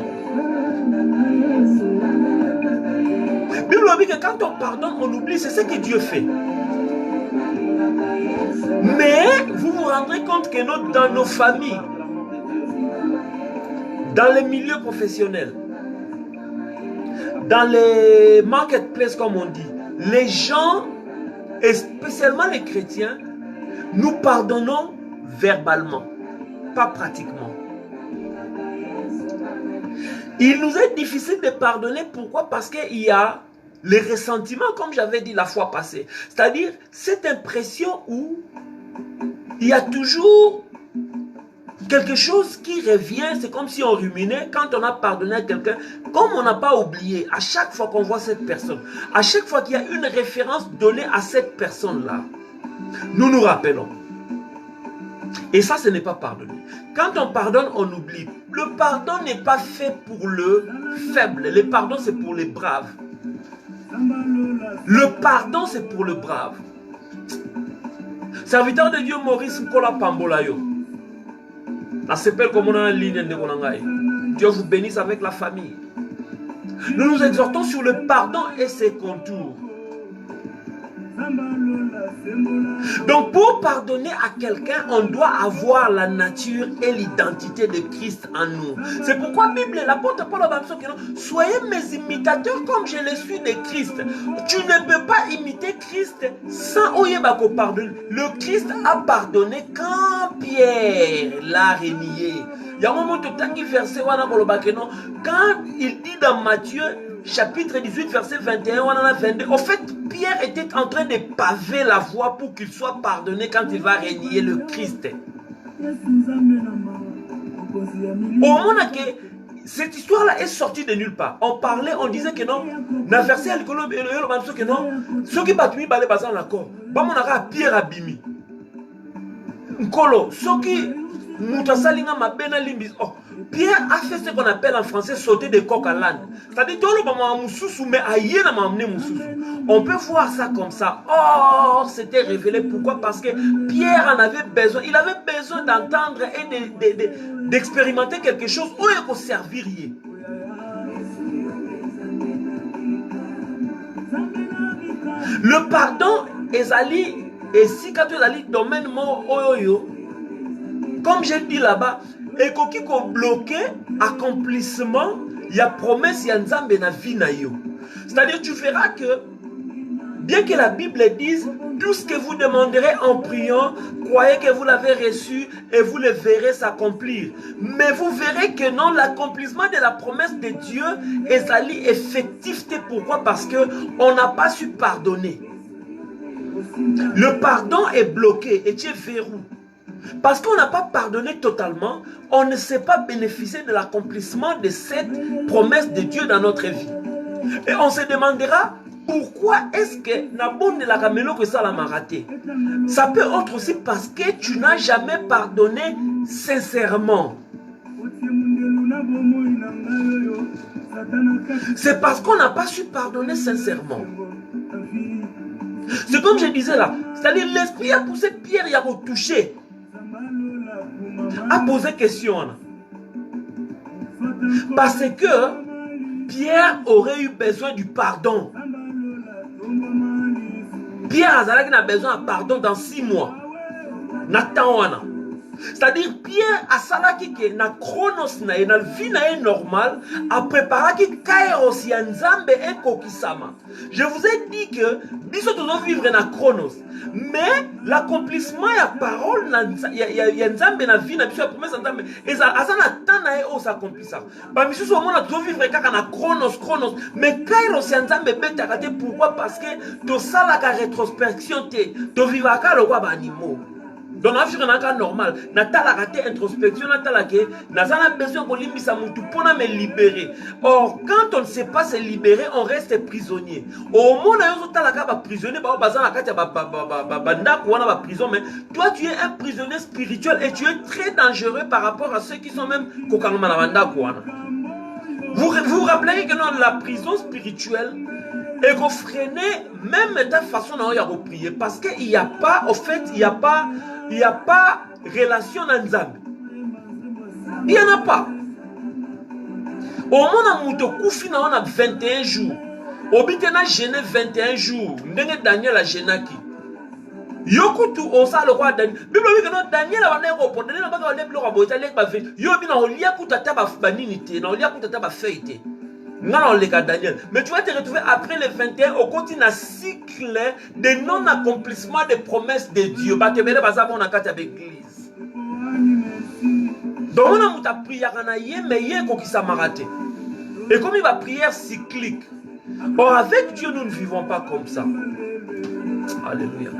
A: Bible dit que quand on pardonne, on oublie, c'est ce que Dieu fait. Mais vous vous rendrez compte que dans nos familles, dans les milieux professionnels, dans les marketplaces comme on dit, les gens, et spécialement les chrétiens, nous pardonnons verbalement, pas pratiquement. Il nous est difficile de pardonner, pourquoi? Parce qu'il y a les ressentiments, comme j'avais dit la fois passée. C'est-à-dire cette impression où il y a toujours quelque chose qui revient. C'est comme si on ruminait quand on a pardonné à quelqu'un. Comme on n'a pas oublié, à chaque fois qu'on voit cette personne, à chaque fois qu'il y a une référence donnée à cette personne-là, nous nous rappelons. Et ça, ce n'est pas pardonner. Quand on pardonne, on oublie. Le pardon n'est pas fait pour le faible. Le pardon, c'est pour les braves. Le pardon, c'est pour le brave. Serviteur de Dieu Maurice Mkola Pambolayo. La s'appelle comme on a en ligne de Konangaï. Dieu vous bénisse avec la famille. Nous nous exhortons sur le pardon et ses contours. Donc pour pardonner à quelqu'un, on doit avoir la nature et l'identité de Christ en nous. C'est pourquoi la Bible, l'apôtre Paul a dit, soyez mes imitateurs comme je le suis de Christ. Tu ne peux pas imiter Christ sans oyebako pardonner. Le Christ a pardonné quand Pierre l'a renié. Il y a un moment qui verset quand il dit dans Matthieu chapitre 18 verset 21 22, en fait Pierre était en train de paver la voie pour qu'il soit pardonné quand il va renier le Christ. Au moment que cette histoire-là est sortie de nulle part, on parlait, on disait que non, dans le verset que non, ceux qui battent les basans l'accord, Pierre abimi. Nkolo, ceux qui Pierre a fait ce qu'on appelle en français sauter de coq à l'âne. C'est-à-dire on peut voir ça comme ça. Or, c'était révélé. Pourquoi? Parce que Pierre en avait besoin. Il avait besoin d'entendre et d'expérimenter quelque chose où il peut servir. Le pardon, Ezali, et si quand Ezali domaine mon oyo, comme j'ai dit là-bas, et qui ko bloqué accomplissement, il y a promesse, il y a nzambe na vie na yo. C'est-à-dire tu verras que bien que la Bible dise tout ce que vous demanderez en priant, croyez que vous l'avez reçu et vous le verrez s'accomplir. Mais vous verrez que non, l'accomplissement de la promesse de Dieu est allé effectif. Pourquoi? Parce que on n'a pas su pardonner. Le pardon est bloqué et tu es verrou. Parce qu'on n'a pas pardonné totalement, on ne sait pas bénéficier de l'accomplissement de cette promesse de Dieu dans notre vie. Et on se demandera pourquoi est-ce que Nabonde la Camelo que ça l'a raté. Ça peut être aussi parce que tu n'as jamais pardonné sincèrement. C'est parce qu'on n'a pas su pardonner sincèrement. C'est comme je disais là, c'est-à-dire l'esprit a poussé Pierre, il a retouché. A posé question. Parce que Pierre aurait eu besoin du pardon. Pierre a besoin de pardon dans 6 mois. C'est-à-dire Pierre a salaki que na chronos na na vie na normal a préparé que kairos ya nzambe e kokisama. Je vous ai dit que biso devons vivre na chronos, mais l'accomplissement ya parole ya nzambe na vie na biso ya promesse nzambe eza azana tana e o s'accomplissa. Ba biso so mona devons vivre kaka na chronos, mais kairos ya nzambe betaka te. Pourquoi? Parce que to sala ka rétrospection te, to vivaka lo kwa ba animo. Donc, on a normal. Natala raté introspection, natala que nazana besoin de limbisa mutu pour me libérer. Or, quand on ne sait pas se libérer, on reste prisonnier. Au moment où on est prisonnier, on est prison, mais toi tu es un prisonnier spirituel et tu es très dangereux par rapport à ceux qui sont même vous vous rappelez que dans la prison spirituelle et qu'on freinait même ta façon de prier parce qu'il n'y a pas, au fait, il n'y a pas relation dans Nzambe. Il n'y en a pas. Au moment où on a 21 jours, au bité na gêné 21 jours, ndenge Daniel a gêné qui. Yokutu osa le roi Daniel. Bible dit que non Daniel a venu au Daniel a pas le roi boita lek ba fait. Yo bi na olia kutata ba baninité, na olia kutata ba feuilleté. Non, les gars Daniel. Mais tu vas te retrouver après les 21 au continent un cycle de non-accomplissement des promesses de Dieu. Bah, tu verras, bah, ça, on a quatre avec l'église. Donc, on a prière, mais il y a un qui s'est maraté. Et comme il va prière cyclique, Or, avec Dieu, nous ne vivons pas comme ça. Alléluia.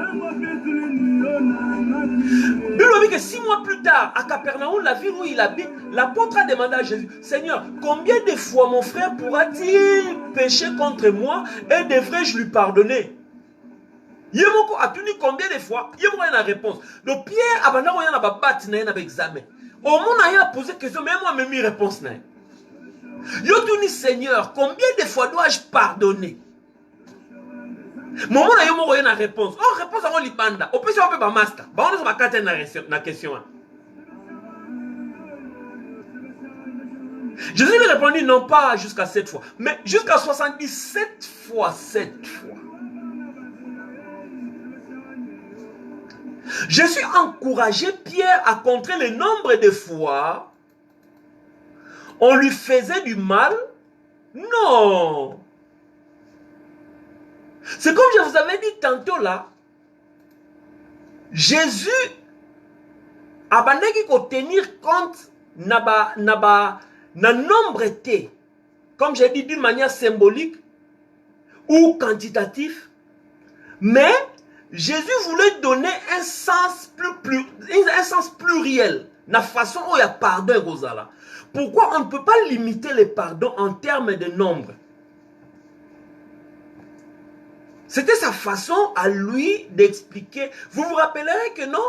A: Bible dit que 6 mois plus tard, à Capernaum, la ville où il habite, l'apôtre a demandé à Jésus, Seigneur, combien de fois mon frère pourra-t-il pécher contre moi et devrais-je lui pardonner? Yemoko a tenu combien de fois? Yemoko a une réponse. Donc Pierre a bandako yana ba bat na yana ba examen. Au monde a posé question, mais moi même une réponse na. Yo tuni Seigneur, combien de fois dois-je pardonner? Moment na yemoko yana réponse. Oh réponse à libanda. Au plus on peut ba master. Ba on ba kate na question. Jésus lui répondit non pas jusqu'à 7 fois, mais jusqu'à 77 fois 7 fois. Jésus encourageait Pierre à contrer le nombre de fois on lui faisait du mal. Non. C'est comme je vous avais dit tantôt là. Jésus a bandé qu'on tenir compte na nombre T. Comme j'ai dit d'une manière symbolique ou quantitatif. Mais Jésus voulait donner un sens pluriel. La façon où il y a pardon Gozala. Pourquoi on ne peut pas limiter les pardons en termes de nombre? C'était sa façon à lui d'expliquer. Vous vous rappellerez que non?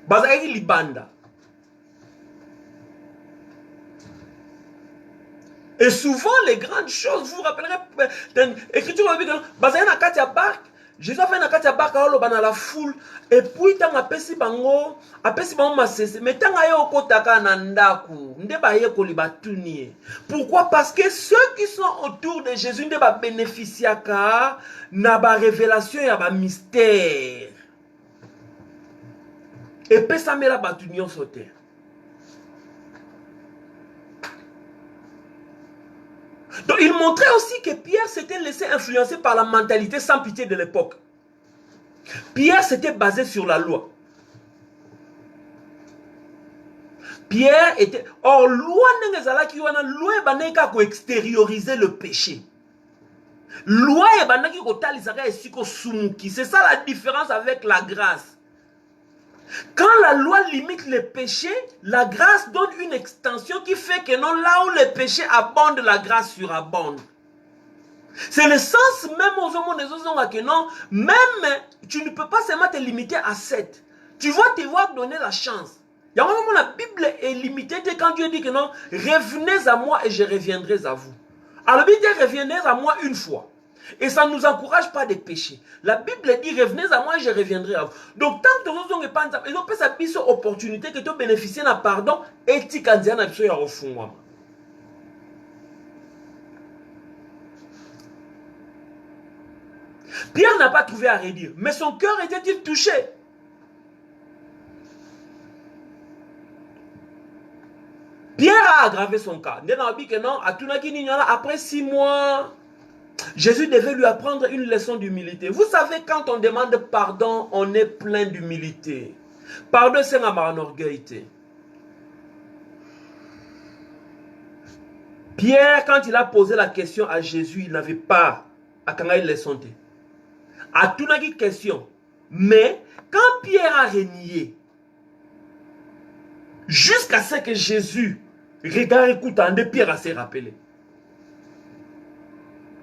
A: Bazaï Libanda. Et souvent les grandes choses, vous vous rappellerez, l'écriture va dire que Bazaï na katia barque. Jésus a fait na katia barque dans la foule. Et puis tant apesi bango masese. Mais tant aye okotaka na ndaku, nde ba ye kolibatuni. Pourquoi? Parce que ceux qui sont autour de Jésus nde ba bénéficiaka na ba révélation ya ba mystère. Et pesa mela batunion sauter. Donc il montrait aussi que Pierre s'était laissé influencer par la mentalité sans pitié de l'époque. Pierre s'était basé sur la loi. Pierre était... Or, loi n'est loi qui extérioriser le péché. Loi c'est ça la différence avec la grâce. Quand la loi limite les péchés, la grâce donne une extension qui fait que non, là où les péchés abondent, la grâce surabonde. C'est le sens même aux hommes que non, même tu ne peux pas seulement te limiter à 7. Tu vas te voir donner la chance. Il y a un moment la Bible est limitée quand Dieu dit que non, revenez à moi et je reviendrai à vous. Alors Bible dit revenez à moi une fois. Et ça ne nous encourage pas de pécher. La Bible dit revenez à moi et je reviendrai à vous. Donc tant que nous n'avons pas cette opportunité que tu bénéficies d'un pardon éthique en disant que tu as au fond. Pierre n'a pas trouvé à redire, mais son cœur était-il touché? Pierre a aggravé son cas. Après 6 mois, Jésus devait lui apprendre une leçon d'humilité. Vous savez, quand on demande pardon, on est plein d'humilité. Pardon, c'est un orgueil. Pierre, quand il a posé la question à Jésus, il n'avait pas à quand il leçon. À toute une question. Mais quand Pierre a renié, jusqu'à ce que Jésus regarde, écoute, Pierre a s'est rappelé.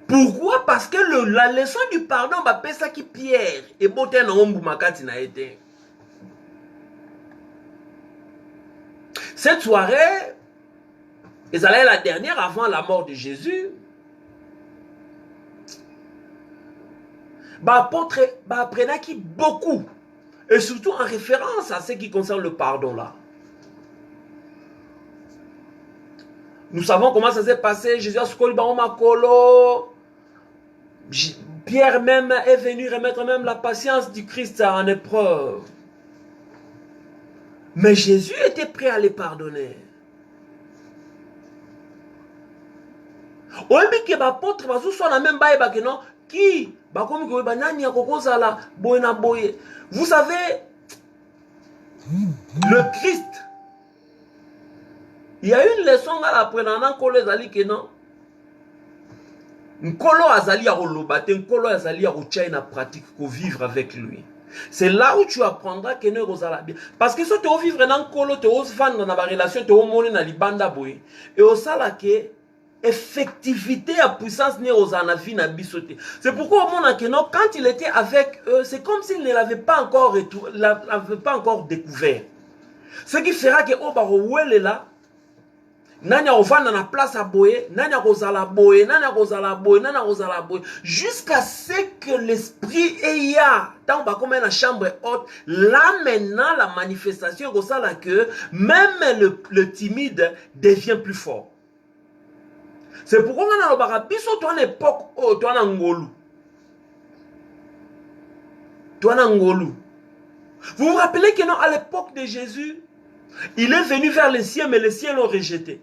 A: Pourquoi? Parce que la leçon du pardon va faire ça qui Pierre et beauté na ombu makati na été. Cette soirée, et ça la dernière avant la mort de Jésus. Apôtre apprenait qui beaucoup, et surtout en référence à ce qui concerne le pardon là. Nous savons comment ça s'est passé. Jésus a scoli makolo. Pierre même est venu remettre même la patience du Christ en épreuve. Mais Jésus était prêt à les pardonner. Vous savez, le Christ, il y a une leçon à l'apprendre que non. Nkolo azali ya kolobate, nkolo azali ya kotia na pratique, ko vivre avec lui. C'est là où tu apprendras que nous sommes bien. Parce que si tu veux vivre dans nkolo, tu veux vivre dans la relation, tu veux monter dans libanda boy. Et au sala que effectivité et puissance n'est aux en vie na bisoté. C'est pourquoi au monde que non, quand il était avec eux, c'est comme s'il ne l'avait pas encore découvert. Ce qui fera que oh bah est là. Nanya ovanda na place à boye, nanya kozala boye, nanya kozala boye, nanya kozala boye, jusqu'à ce que l'esprit ait tant bas comme la chambre haute, là maintenant la manifestation kozala que même le timide devient plus fort. C'est pourquoi on a le barabiso toi à l'époque oh toi na ngolu. Toi na ngolu. Vous vous rappelez que non à l'époque de Jésus, il est venu vers les siens mais les siens l'ont rejeté.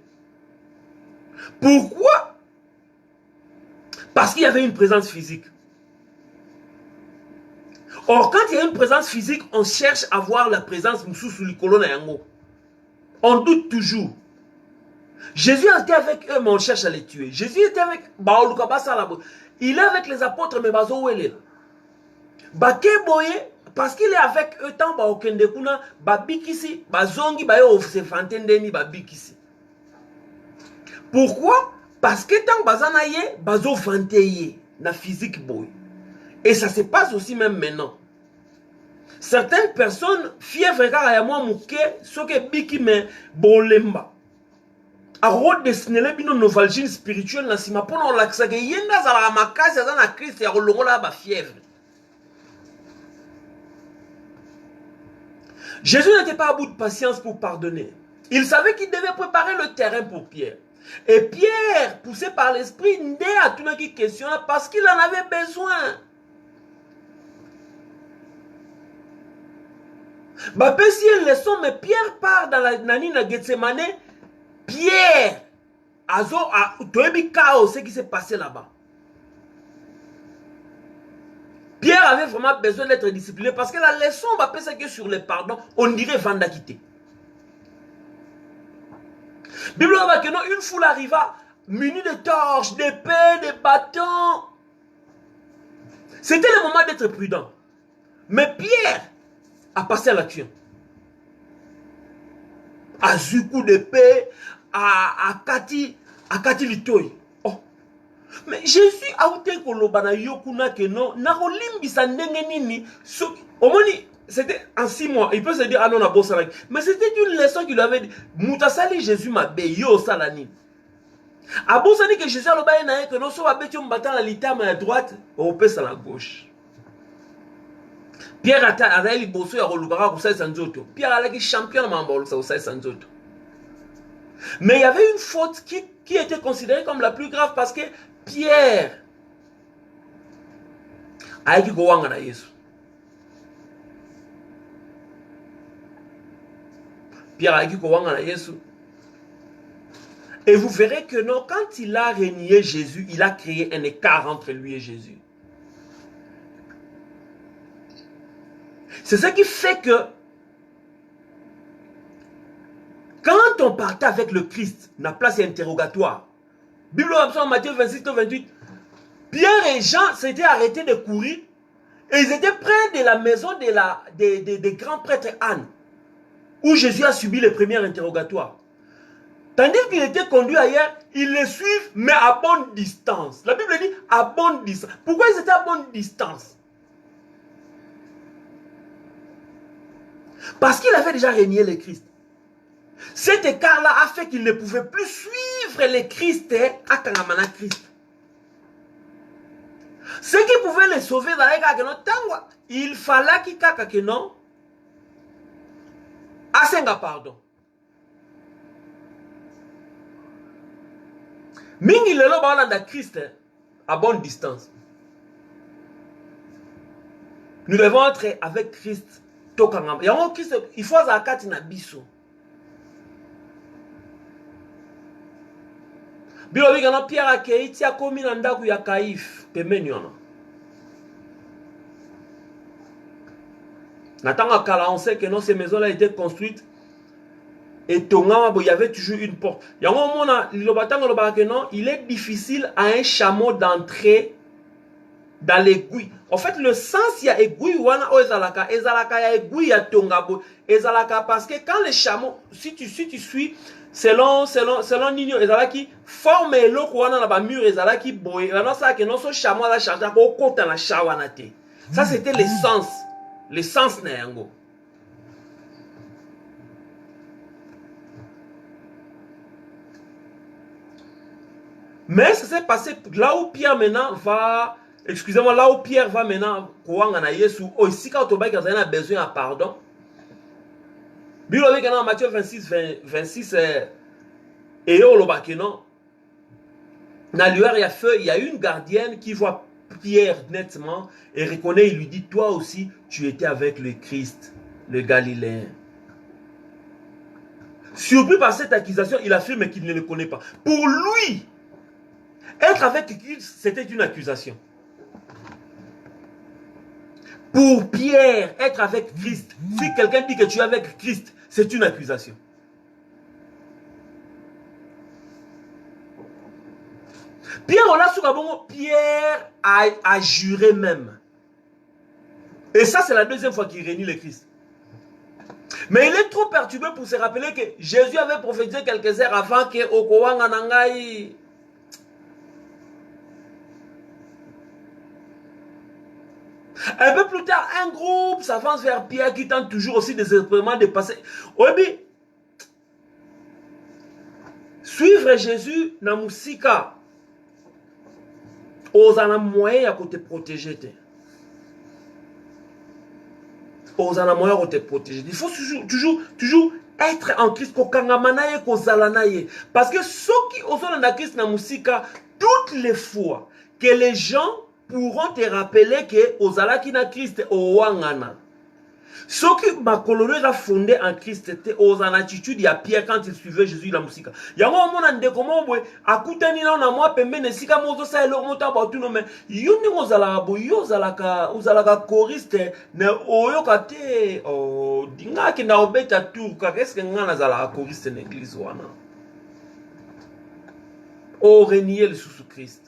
A: Pourquoi? Parce qu'il y avait une présence physique. Or, quand il y a une présence physique, on cherche à voir la présence sous le colonne. On doute toujours. Jésus était avec eux, mais on cherche à les tuer. Jésus était avec... Il est avec les apôtres, mais bazo est là. Parce qu'il est avec eux, tant ba babikisi, bazongi, se fantendeni, babikisi. Pourquoi? Parce que tant bazanaye, bazo fanteye, na physique boy. Et ça se passe aussi même maintenant. Certaines personnes, fièvre car ya moi mouké, soke biki me bolemba. A redessiner bino novalgie spirituelle na sima pona laksa ke yenda za la makasi za na Christ ya kolongola ba fièvre. Jésus n'était pas à bout de patience pour pardonner. Il savait qu'il devait préparer le terrain pour Pierre. Et Pierre, poussé par l'esprit, n'est à tout le monde question parce qu'il en avait besoin. Bapé si une leçon, mais Pierre part dans la Nanina Gethsemane. Pierre, azo a chaos, ce qui s'est passé là-bas. Pierre avait vraiment besoin d'être discipliné parce que la leçon, Bapé, c'est que sur le pardon, on dirait vendre quitter. Bible va que non, une foule arriva munie de torches, d'épées, de bâtons. C'était le moment d'être prudent. Mais Pierre a passé à l'action. À Zuku d'épée, à Kati Litoy. Oh. Mais Jésus a outé kolobana yokuna que non, na kolimbisa ndenge nini. Au moins, c'était en 6 mois. Il peut se dire, ah non, on a beau salami. Mais c'était une leçon qu'il avait dit. Moutasali Jésus m'a béyo salani. A beau salani que Jésus a le bain que non, soit bêtu m'battant la litame à droite, au pèse à la gauche. Pierre a eu bosso à Rolubara pour ça sanzoto. Pierre a été champion de Mambol, ça aussi sanzoto. Mais il y avait une faute qui était considérée comme la plus grave parce que Pierre a été goanga na Yesu. Pierre a dit Yesu. Et vous verrez que non, quand il a renié Jésus, il a créé un écart entre lui et Jésus. C'est ce qui fait que quand on partait avec le Christ, la place interrogatoire, Bible en Matthieu 26-28, Pierre et Jean s'étaient arrêtés de courir et ils étaient près de la maison des grands prêtres Anne, où Jésus a subi le premier interrogatoire. Tandis qu'il était conduit ailleurs, ils les suivent, mais à bonne distance. La Bible dit à bonne distance. Pourquoi ils étaient à bonne distance? Parce qu'il avait déjà régné le Christ. Cet écart-là a fait qu'il ne pouvait plus suivre le Christ à Kangamana Christ. Ce qui pouvait les sauver dans les cas, il fallait qu'il y ait non. Asenga pardon. Mingi lelo ba Christ à bonne distance. Nous devons être avec Christ. Il faut zakati na biso. Bilo bigana Pierre akeiti akomi na ndaku ya Kaif pembeni wana. Natanga kala on sait que non ces maisons là étaient construites Et Tonga, il y avait toujours une porte. Il est difficile à un chameau d'entrer dans l'aiguille. En fait, le sens, il y a aiguille, il y a aiguille, il y a Tonga. Parce que quand les chameaux, si tu suis, selon Nino, qui forme le mur, qui boye, chameau a chargé au côté de la chawanate. Ça, c'était l'essence. L'essence, Nayango. Mais ça s'est passé là où Pierre maintenant va, excusez-moi, là où Pierre va maintenant, ici quand on a besoin de pardon. Dans Matthieu 26, et au Lobakeno, dans l'heure, il y a une gardienne qui voit Pierre nettement et reconnaît, il lui dit, toi aussi, tu étais avec le Christ, le Galiléen. Surpris par cette accusation, il affirme qu'il ne le connaît pas. Pour lui, être avec Christ, c'était une accusation. Pour Pierre, être avec Christ, si quelqu'un dit que tu es avec Christ, c'est une accusation. Pierre a juré même. Et ça, c'est la deuxième fois qu'il réunit le Christ. Mais il est trop perturbé pour se rappeler que Jésus avait prophétisé quelques heures avant que Okowanga Nangai. Un peu plus tard, un groupe s'avance vers Pierre qui tente toujours aussi désespérément de passer. Oui, suivre Jésus dans Moussika, aux en moyen à côté protégé. Aux en moyen à côté protégé. Il faut toujours être en Christ. Parce que ceux qui osent en Christ dans Moussika, toutes les fois que les gens pourront te rappeler que Ozalaki na Christ au Wangana. Ceux qui a fondé en Christ étaient aux en attitude il y a Pierre quand il suivait Jésus la musique. Il y a un moment de comment à Koutani on a moi pembe ne sika mozo sa elo mota batu no mais yoni ozala boyo ozalaka choriste ne oyokate o dinga ki na obeta tour ka qu'est-ce que ngana zala choriste en église wana. O renier le sous Christ.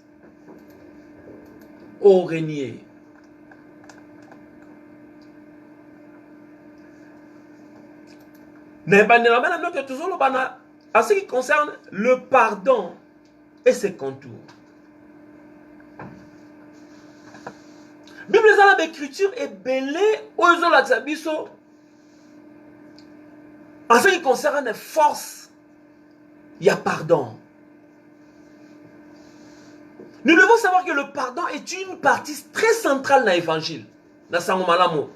A: Au régner. En ce qui concerne le pardon et ses contours. Bible l'écriture est belée aux Olaxabiso. En ce qui concerne les forces, il y a pardon. Nous devons savoir que le pardon est une partie très centrale dans l'évangile. Dans Sangomalamo.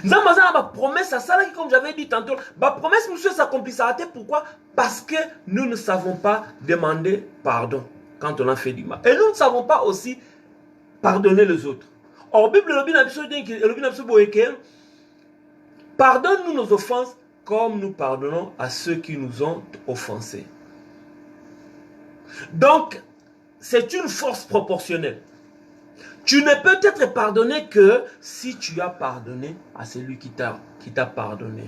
A: Nous avons ma promesse à ça, comme j'avais dit tantôt. Ma promesse, monsieur, s'accomplira. Pourquoi? Parce que nous ne savons pas demander pardon quand on a fait du mal. Et nous ne savons pas aussi pardonner les autres. Or, Bible, pardonne-nous nos offenses comme nous pardonnons à ceux qui nous ont offensés. Donc, c'est une force proportionnelle. Tu ne peux être pardonné que si tu as pardonné à celui qui t'a pardonné.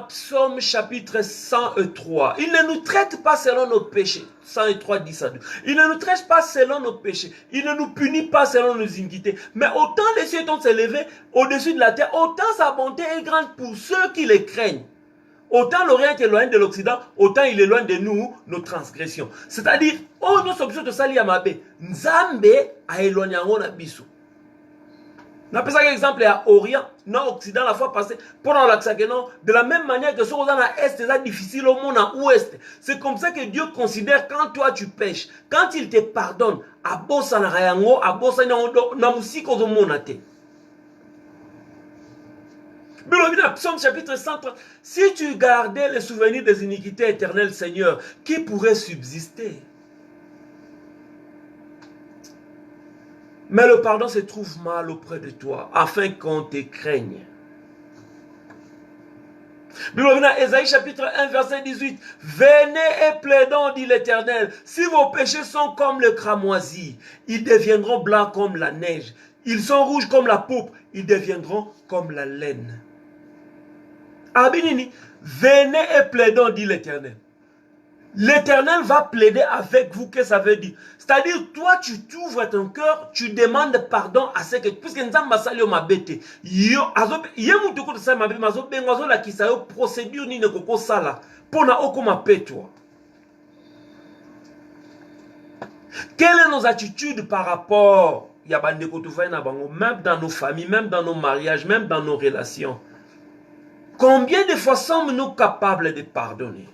A: Psaume chapitre 103. Il ne nous traite pas selon nos péchés. 103, 10 à 12. Il ne nous traite pas selon nos péchés. Il ne nous punit pas selon nos iniquités. Mais autant les cieux ont s'élevé au-dessus de la terre, autant sa bonté est grande pour ceux qui les craignent. Autant l'Orient est éloigné de l'Occident, autant il éloigne de nous nos transgressions. C'est-à-dire, oh, nous sommes obligés de salir à Mabé. Nzambe a éloigné en abisso. On appelle ça exemple à Orient, non Occident la fois passée, pendant l'Axakenon, de la même manière que ce qu'on a à Est, c'est difficile au monde à Ouest. C'est comme ça que Dieu considère quand toi tu pêches, quand il te pardonne, à Bossa na Rayango, à Bossa na Moussiko zo monate. Psaume chapitre 130. Si tu gardais les souvenirs des iniquités éternelles, Seigneur, qui pourrait subsister? Mais le pardon se trouve mal auprès de toi, afin qu'on te craigne. Ésaïe chapitre 1, verset 18. Venez et plaidons, dit l'Éternel. Si vos péchés sont comme le cramoisi, ils deviendront blancs comme la neige. Ils sont rouges comme la pourpre, ils deviendront comme la laine. Abinini, venez et plaidons, dit l'Éternel. L'Éternel va plaider avec vous, qu'est-ce que ça veut dire? C'est-à-dire, toi, tu t'ouvres ton cœur, tu demandes pardon à ce que, puisque nous avons salé ma bête, yo, yemu tuko sa ma bête, mazo bengazo la kisa yo procédure ni ne koko sala, pona okoma petwa. Quelles sont nos attitudes par rapport à même dans nos familles, même dans nos mariages, même dans nos relations? Combien de fois sommes-nous capables de pardonner?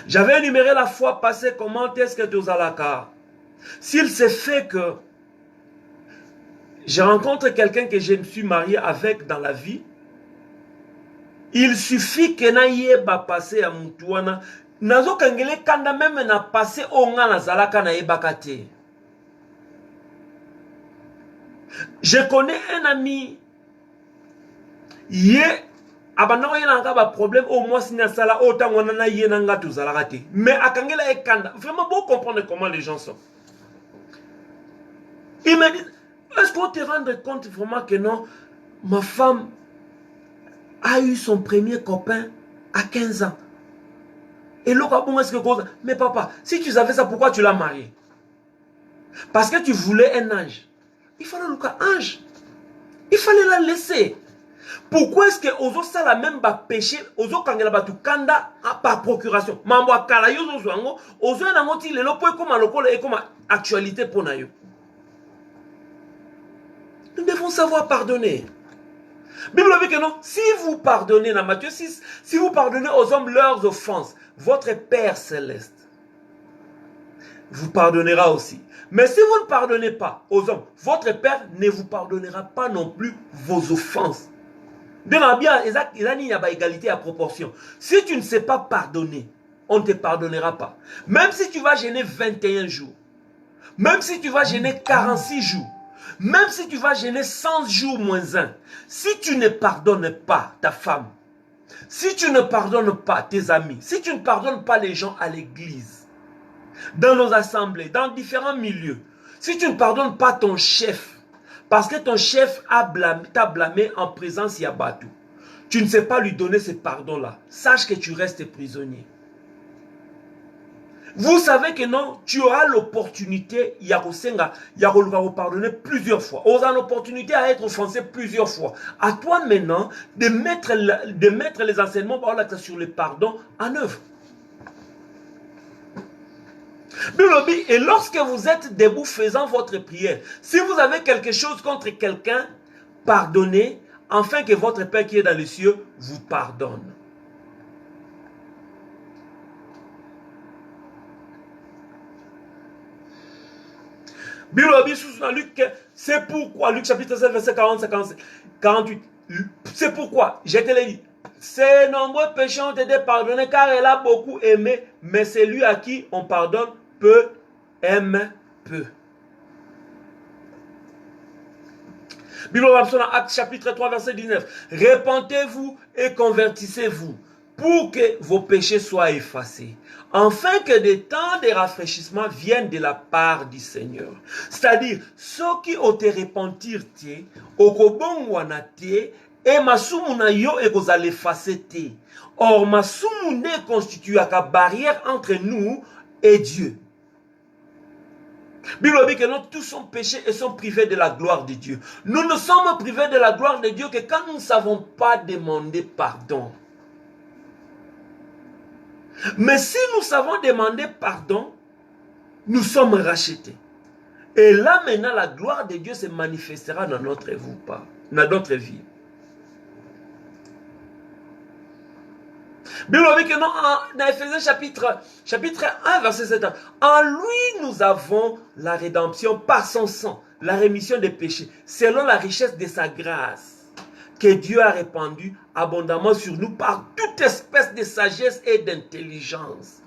A: J'avais énuméré la fois passée comment est-ce que tu as la carte. S'il se fait que je rencontre quelqu'un que je me suis marié avec dans la vie, il suffit que na passé à Moutouana. Nazo kangele kanda même na passé au nga na zalaka na ebakate. Je connais un ami, abandon y a un problème au moins si na sala autant on a yé nanga tout zalakate. Mais akangela e kanda, vraiment beau comprendre comment les gens sont. Il me dit, est-ce qu'on te rend compte vraiment que non, ma femme a eu son premier copain à 15 ans. Et l'autre, est-ce que... Mais papa, si tu savais ça, pourquoi tu l'as marié? Parce que tu voulais un ange. Il fallait le ange. Il fallait la laisser. Pourquoi est-ce que ozo ça la même péché, ozo kangela batu kanda par procuration? Mambo akala yo ozo ango, ozo na ngoti le lopo comme lokolo et comme actualité pour nayo. Nous devons savoir pardonner. Bible dit que non, si vous pardonnez dans Matthieu 6, si vous pardonnez aux hommes leurs offenses, votre Père céleste vous pardonnera aussi. Mais si vous ne pardonnez pas aux hommes, votre Père ne vous pardonnera pas non plus vos offenses. Dans la Bible, il y a égalité à proportion. Si tu ne sais pas pardonner, on ne te pardonnera pas. Même si tu vas gêner 21 jours, même si tu vas gêner 46 jours, même si tu vas gêner 100 jours moins 1, si tu ne pardonnes pas ta femme, si tu ne pardonnes pas tes amis, si tu ne pardonnes pas les gens à l'église, dans nos assemblées, dans différents milieux, si tu ne pardonnes pas ton chef, parce que ton chef t'a blâmé en présence Yabatou, tu ne sais pas lui donner ce pardon-là, sache que tu restes prisonnier. Vous savez que non, tu auras l'opportunité, il y a pardonner plusieurs fois. On a l'opportunité à être offensé plusieurs fois. À toi maintenant de mettre les enseignements sur le pardon en œuvre. Et lorsque vous êtes debout faisant votre prière, si vous avez quelque chose contre quelqu'un, pardonnez, afin que votre Père qui est dans les cieux vous pardonne. C'est pourquoi, Luc chapitre 7, verset 48, c'est pourquoi, je te l'ai dit, ces nombreux péchés ont été pardonnés car elle a beaucoup aimé, mais celui à qui on pardonne peu, aime peu. Bible dans Actes chapitre 3, verset 19, répentez-vous et convertissez-vous pour que vos péchés soient effacés, afin que des temps de rafraîchissement viennent de la part du Seigneur. C'est-à-dire, ceux qui ont été repentir, et masumuna yo et vous allez effacer. Or, masumune constitue la barrière entre nous et Dieu. Bible dit que nous tous sont péchés et sont privés de la gloire de Dieu. Nous ne sommes privés de la gloire de Dieu que quand nous ne savons pas demander pardon. Mais si nous savons demander pardon, nous sommes rachetés. Et là maintenant, la gloire de Dieu se manifestera dans notre vie. Bible dit que non, dans Ephésiens chapitre 1, verset 7, en lui nous avons la rédemption par son sang, la rémission des péchés, selon la richesse de sa grâce, que Dieu a répandue abondamment sur nous par toute espèce de sagesse et d'intelligence.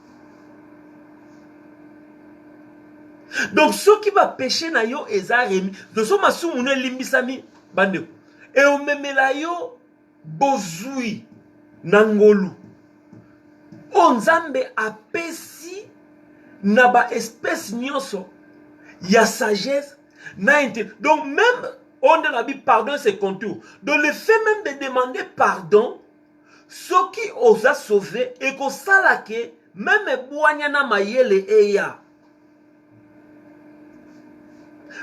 A: Donc, ceux qui va pécher na yo ezaremi, de so masumune limbisami bande. Et on memela yo bozui nangolu. Onzambe apesi na ba espèce nyonso ya sagesse, Donc même, on a dit pardon ses contours. Donc le fait même de demander pardon, ce qui os a sauvé et qu'on salake, même boignana mayele eya.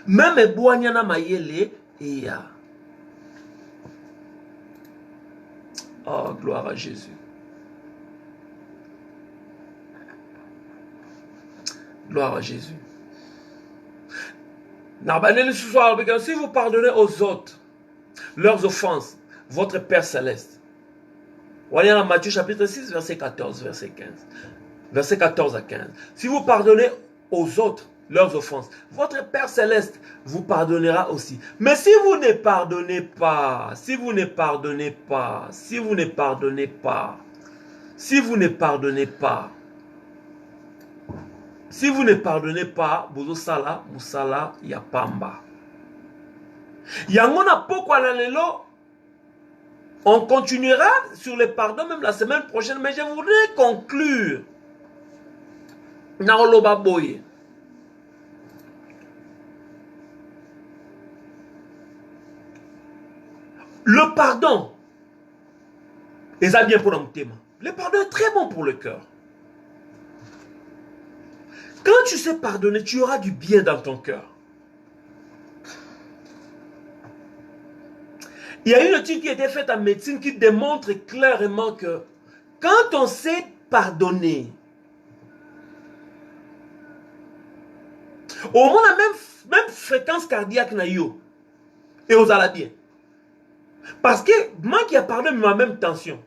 A: Même boignana mayele eya. Oh, gloire à Jésus. Gloire à Jésus. Si vous pardonnez aux autres leurs offenses, votre Père Céleste. Voyez dans Matthieu chapitre 6, verset 14, verset 15. Verset 14 à 15. Si vous pardonnez aux autres leurs offenses, votre Père Céleste vous pardonnera aussi. Mais si vous ne pardonnez pas, si vous ne pardonnez pas, si vous ne pardonnez pas, si vous ne pardonnez pas, si vous ne pardonnez pas, bozo sala, musala, yapamba. Yangona pokwa la lelo. On continuera sur le pardon même la semaine prochaine, mais je voudrais conclure. Naoloba boye. Le pardon, et ça bien pour notre thème. Le pardon est très bon pour le cœur. Quand tu sais pardonner, tu auras du bien dans ton cœur. Il y a une étude qui a été faite en médecine qui démontre clairement que quand on sait pardonner, au moins la même fréquence cardiaque na yo, et aux bien. Parce que moi qui a pardonné ma même tension,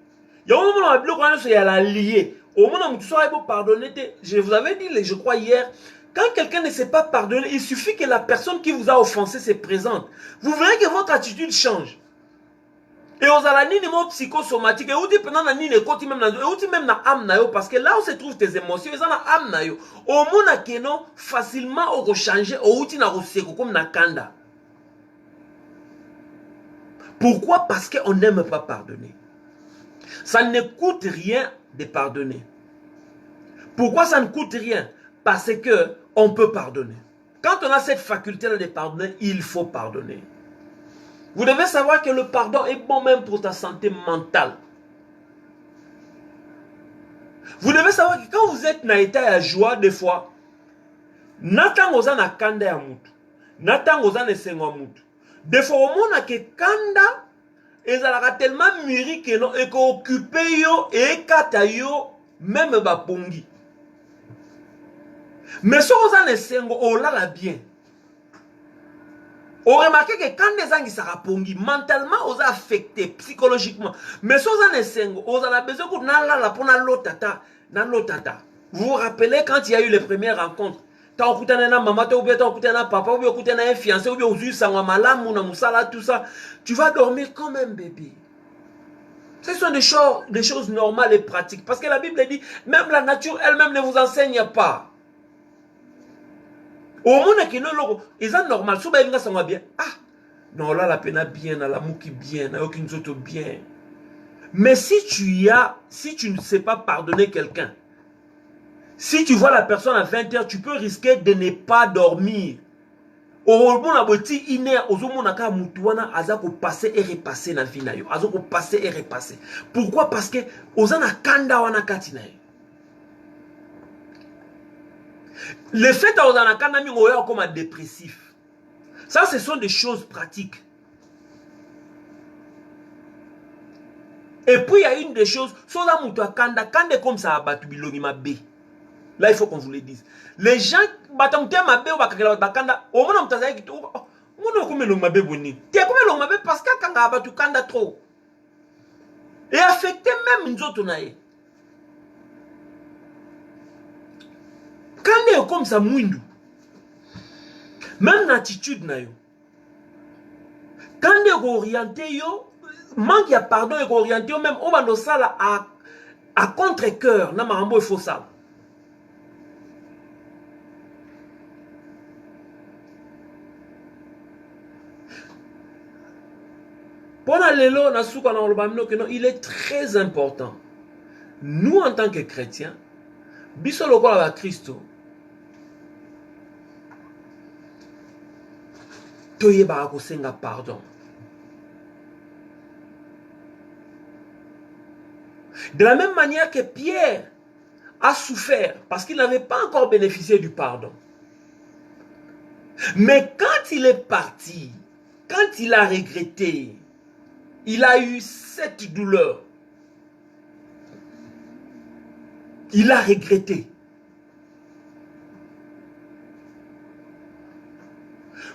A: il y a un moment où il y a la liée. Au moment où tu seras pardonner, je vous avais dit, je crois hier, quand quelqu'un ne sait pas pardonner, il suffit que la personne qui vous a offensé se présente. Vous verrez que votre attitude change. Et aux alani niveau psychosomatique, et où tu pendant la nine côté même na âme na yo, parce que là où se trouvent tes émotions, ils ont la âme na yo. Au monde qui non facilement au changer, au outil na roseko comme na kanda. Pourquoi? Parce qu'on n'aime pas pardonner. Ça ne coûte rien de pardonner. Pourquoi ça ne coûte rien? Parce que on peut pardonner. Quand on a cette faculté-là de pardonner, il faut pardonner. Vous devez savoir que le pardon est bon même pour ta santé mentale. Vous devez savoir que quand vous êtes dans l'état de joie, des fois, Nathan ozana kanda ya mutu, Nathan ozana sengo mutu. Des fois, au monde que kanda, ezalaka tellement mûri que non, et qu'occupé yo, et kata yo, même bapongi. Mais si ozana sengo, on l'a bien. On remarque que quand les gens sont rapongi, mentalement, on est affecté psychologiquement. Mais si on a besoin de vous vous rappelez quand il y a eu les premières rencontres, tu as écouté un maman, tu as écouté un papa, tu as écouté un fiancé, tu as tout ça. Tu vas dormir comme un bébé. Ce sont des choses normales et pratiques. Parce que la Bible dit, même la nature elle-même ne vous enseigne pas. Au monde qui non ils sont normal souba inga sangwa bien ah non là la peine bien la mouki bien na aucune autre bien. Mais si tu ne sais pas pardonner quelqu'un, si tu vois la personne à 20h, tu peux risquer de ne pas dormir. Au monde aboti iner ozomona ka mutuana azako passer et repasser na vie na yo azako passer et repasser. Pourquoi? Parce que ozana kanda wana katina. Le fait d'être comme un dépressif, ça ce sont des choses pratiques. Et puis il y a une des choses, kanda comme ça là il faut qu'on vous le dise. Les gens parce que kanda trop et affecté même nous autres. Quand on est comme ça, mouindou, même l'attitude na yo, quand on est orienté yo, manque ya pardon est orienté yo, même on va dans ça là à contre-cœur, na marambo il faut ça. Pendant l'élo na souka na olbamino que non, il est très important. Nous en tant que chrétiens, biso lokola ba Christo. toyeba kosenga pardon. De la même manière que Pierre a souffert parce qu'il n'avait pas encore bénéficié du pardon. Mais quand il est parti, quand il a regretté, il a eu cette douleur. Il a regretté.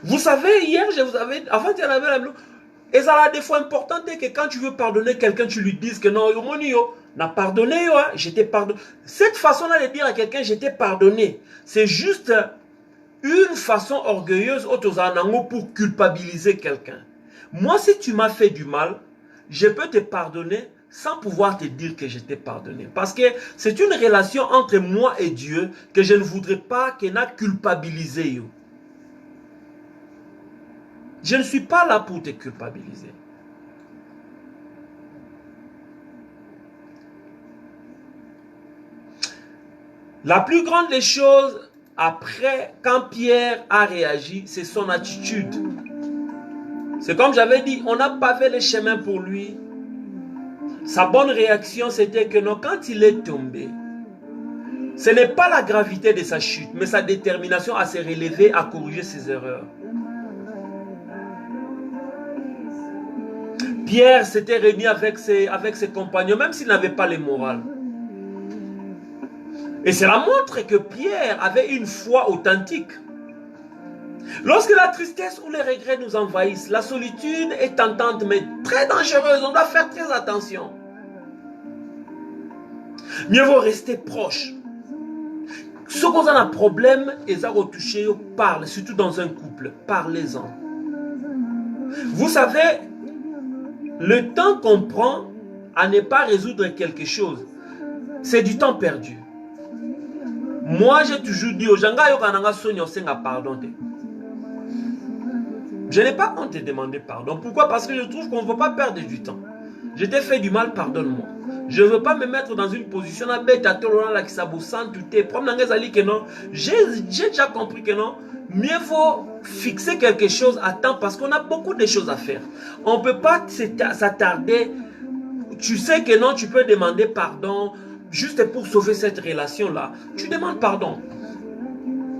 A: Vous savez, hier, je vous avais, avant il y en avait la et ça a des fois important que quand tu veux pardonner quelqu'un, tu lui dises que non, n'a pardonné, je t'ai pardonné. Cette façon-là de dire à quelqu'un, je t'ai pardonné, c'est juste une façon orgueilleuse pour culpabiliser quelqu'un. Moi, si tu m'as fait du mal, je peux te pardonner sans pouvoir te dire que je t'ai pardonné. Parce que c'est une relation entre moi et Dieu que je ne voudrais pas qu'il n'a culpabilisé. Je ne suis pas là pour te culpabiliser. La plus grande des choses, après, quand Pierre a réagi, c'est son attitude. C'est comme j'avais dit, on n'a pas fait le chemin pour lui. Sa bonne réaction, c'était que non, quand il est tombé, ce n'est pas la gravité de sa chute, mais sa détermination à se relever, à corriger ses erreurs. Pierre s'était réuni avec ses compagnons, même s'il n'avait pas les morales. Et cela montre que Pierre avait une foi authentique. Lorsque la tristesse ou les regrets nous envahissent, la solitude est tentante mais très dangereuse. On doit faire très attention. Mieux vaut rester proche. Ceux qui ont un problème, ils ont retouché, parlent, surtout dans un couple. Parlez-en. Vous savez, le temps qu'on prend à ne pas résoudre quelque chose, c'est du temps perdu. Moi, j'ai toujours dit aux gens, pardon. Je n'ai pas honte de demander pardon. Pourquoi? Parce que je trouve qu'on ne veut pas perdre du temps. Je t'ai fait du mal, pardonne-moi. Je ne veux pas me mettre dans une position j'ai déjà compris que non. Mieux vaut fixer quelque chose à temps parce qu'on a beaucoup de choses à faire. On ne peut pas s'attarder. Tu sais que non, tu peux demander pardon juste pour sauver cette relation-là. Tu demandes pardon.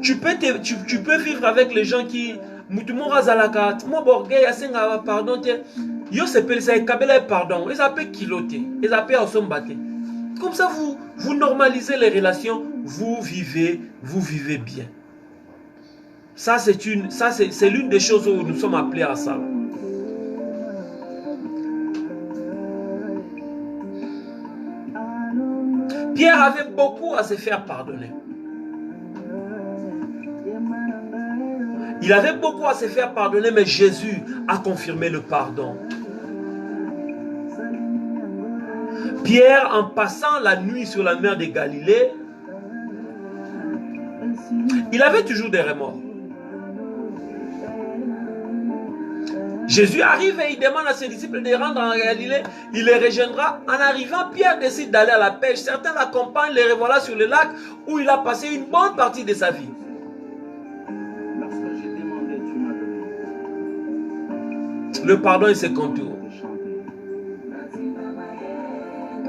A: Tu peux vivre avec les gens qui... pardon. Yo s'appelle ça pardon. Ils appellent kiloter. Ils appellent osombater. Comme ça, vous normalisez les relations. Vous vivez bien. Ça, c'est l'une des choses où nous sommes appelés à ça. Pierre avait beaucoup à se faire pardonner. Il avait beaucoup à se faire pardonner, mais Jésus a confirmé le pardon. Pierre, en passant la nuit sur la mer de Galilée, il avait toujours des remords. Jésus arrive et il demande à ses disciples de rentrer en Galilée. Il les rejoindra. En arrivant, Pierre décide d'aller à la pêche. Certains l'accompagnent, les revoilà sur le lac où il a passé une bonne partie de sa vie. Le pardon et ses contours.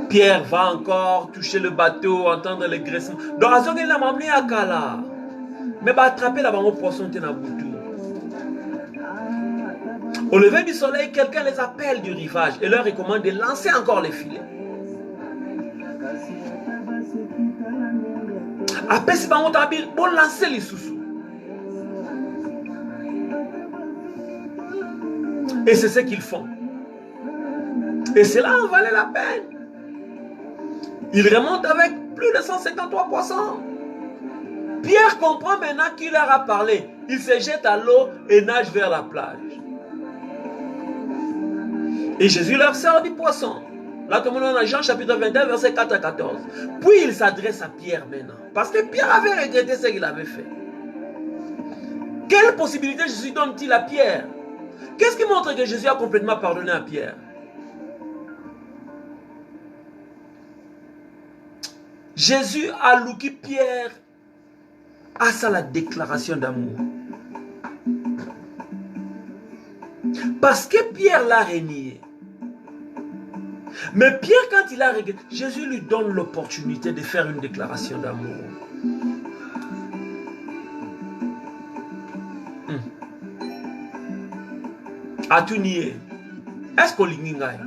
A: Pierre va encore toucher le bateau, entendre les graissements. Donc, il a amené à Kala. Mais va attraper la banque pour son tenaboutou. Au lever du soleil, quelqu'un les appelle du rivage et leur recommande de lancer encore les filets. Après, c'est pour lancer les sous-sous. Et c'est ce qu'ils font. Et cela en valait la peine. Ils remontent avec plus de 153 poissons. Pierre comprend maintenant qui leur a parlé. Il se jette à l'eau et nage vers la plage. Et Jésus leur sort du poisson. Là, comme on a Jean chapitre 21, verset 4 à 14. Puis il s'adresse à Pierre maintenant. Parce que Pierre avait regretté ce qu'il avait fait. Quelle possibilité Jésus donne-t-il à Pierre? Qu'est-ce qui montre que Jésus a complètement pardonné à Pierre? Jésus a looké Pierre à ça la déclaration d'amour. Parce que Pierre l'a renié. Mais Pierre, quand il a regretté, Jésus lui donne l'opportunité de faire une déclaration d'amour. As-tu nié? Est-ce qu'on l'ignorait?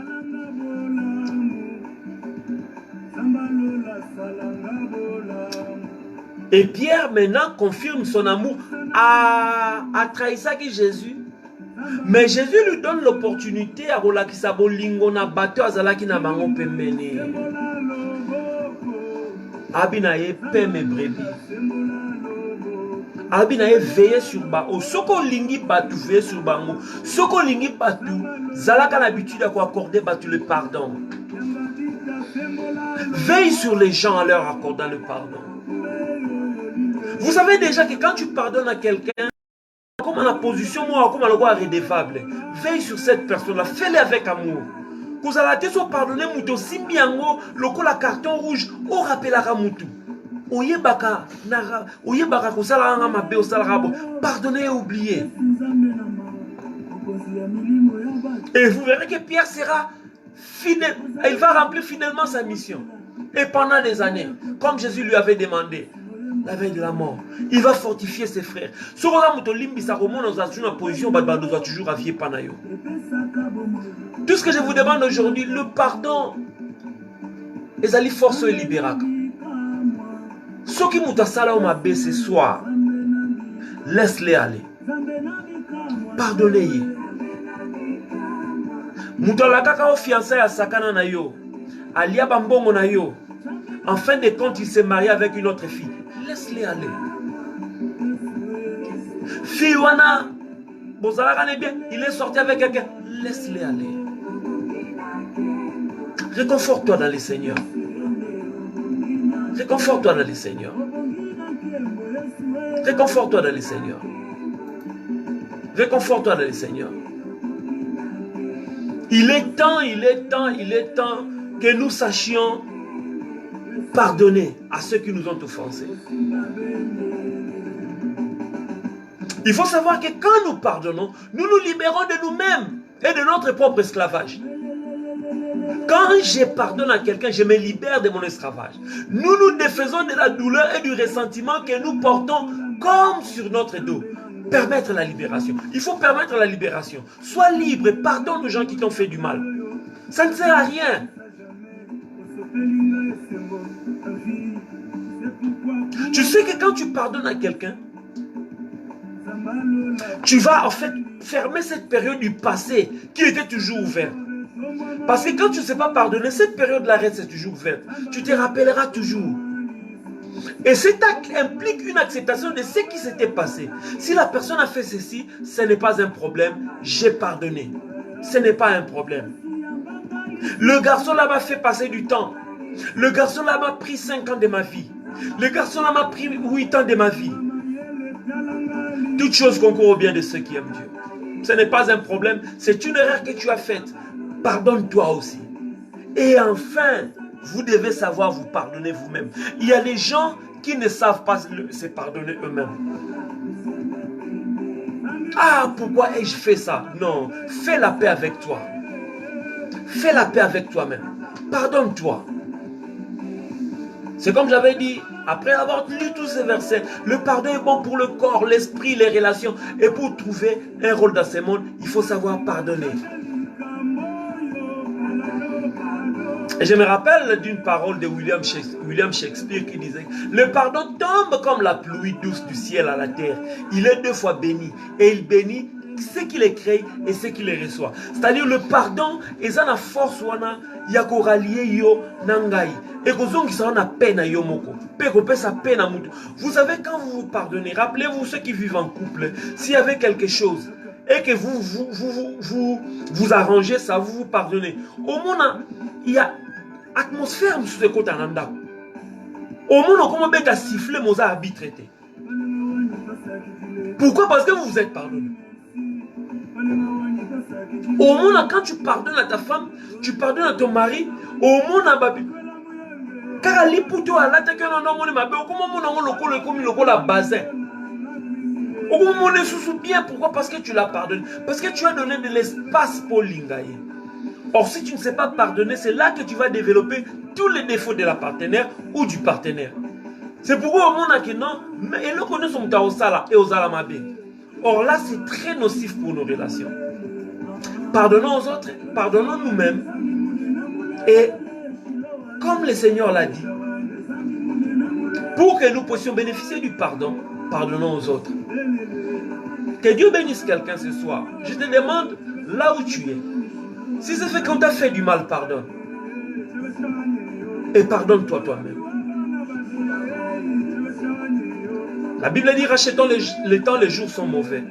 A: Et Pierre maintenant confirme son amour à trahir ça que Jésus. Mais Jésus lui donne l'opportunité à relakisa bolingo na bato azalaki na bango pembeni. Abinaye peme brebi. Abinaye veiller sur bango. Soko lingi batu veiller sur bango. Soko lingi batu zalaka l'habitude à accorder batu le pardon. Veille sur les gens en leur accordant le pardon. Vous savez déjà que quand tu pardonnes à quelqu'un, comme la position, moi, comme le roi redevable, veille sur cette personne-là, fais-le avec amour. Vous allez te pardonner, Mouto, si bien, le la carton rouge, on rappellera Moutou. Oyebaka, kosala nga mabe, pardonnez et oubliez. Et vous verrez que Pierre sera fidèle, il va remplir fidèlement sa mission. Et pendant des années, comme Jésus lui avait demandé, la veille de la mort, il va fortifier ses frères. Tout ce que je vous demande aujourd'hui, le pardon, les alliés force et libérak. Ceux qui m'ont dit ce soir, laisse-les aller. Pardonnez-les. Moutalaka au fiancé à Sakana na yo, Alia Bambongo na yo. En fin de compte, il s'est marié avec une autre fille. Laisse-les aller. Fiwana, il est sorti avec quelqu'un. Laisse-les aller. Réconforte-toi dans les Seigneurs. Réconforte-toi dans les Seigneurs. Réconforte-toi dans les Seigneurs. Réconforte-toi dans les Seigneurs. Il est temps que nous sachions pardonner à ceux qui nous ont offensés. Il faut savoir que quand nous pardonnons, nous nous libérons de nous-mêmes et de notre propre esclavage. Quand je pardonne à quelqu'un, je me libère de mon esclavage. Nous nous défaisons de la douleur et du ressentiment que nous portons comme sur notre dos. Permettre la libération. Il faut permettre la libération. Sois libre et pardonne aux gens qui t'ont fait du mal. Ça ne sert à rien. Tu sais que quand tu pardonnes à quelqu'un, tu vas en fait fermer cette période du passé qui était toujours ouverte. Parce que quand tu ne sais pas pardonner, cette période-là reste toujours ouverte. Tu te rappelleras toujours. Et cet acte implique une acceptation de ce qui s'était passé. Si la personne a fait ceci, ce n'est pas un problème. J'ai pardonné. Ce n'est pas un problème. Le garçon là m'a fait passer du temps. Le garçon là m'a pris 5 ans de ma vie. Le garçon là m'a pris 8 ans de ma vie. Toutes choses concourent au bien de ceux qui aiment Dieu. Ce n'est pas un problème. C'est une erreur que tu as faite. Pardonne-toi aussi. Et enfin, vous devez savoir vous pardonner vous-même. Il y a des gens qui ne savent pas se pardonner eux-mêmes. Ah, pourquoi ai-je fait ça? Non, fais la paix avec toi. Fais la paix avec toi-même. Pardonne-toi. C'est comme j'avais dit, après avoir lu tous ces versets, le pardon est bon pour le corps, l'esprit, les relations. Et pour trouver un rôle dans ce monde, il faut savoir pardonner. Et je me rappelle d'une parole de William Shakespeare qui disait: le pardon tombe comme la pluie douce du ciel à la terre. Il est 2 fois béni. Et il bénit ceux qui les créent et ceux qui les reçoivent. C'est-à-dire le pardon est une force wana yako rallier yo nangai. Et kozongi ça on a peine à yo moko. Vous savez, quand vous vous pardonnez, rappelez-vous ceux qui vivent en couple, s'il y avait quelque chose et que vous arrangez ça, vous vous pardonnez. Au moins, il y a atmosphère sous ce côté en anda. Au moins, comment bête à siffler Moza arbitré. Pourquoi? Parce que vous vous êtes pardonné. Au moins, quand tu pardonnes à ta femme, tu pardonnes à ton mari, au moins, babi. Car à l'hypothèse, à l'attaque, on a un bazin. Bien, pourquoi? Parce que tu l'as pardonné. Parce que tu as donné de l'espace pour l'ingaye. Or, si tu ne sais pas pardonner, c'est là que tu vas développer tous les défauts de la partenaire ou du partenaire. C'est pourquoi au monde a que non, mais il connaît son taosala et aux alamabe. Or là, c'est très nocif pour nos relations. Pardonnons aux autres, pardonnons nous-mêmes. Et comme le Seigneur l'a dit, pour que nous puissions bénéficier du pardon, pardonnons aux autres. Que Dieu bénisse quelqu'un ce soir. Je te demande là où tu es. Si c'est fait qu'on t'a fait du mal, pardonne. Et pardonne-toi toi-même. La Bible dit, rachetons les temps, les jours sont mauvais.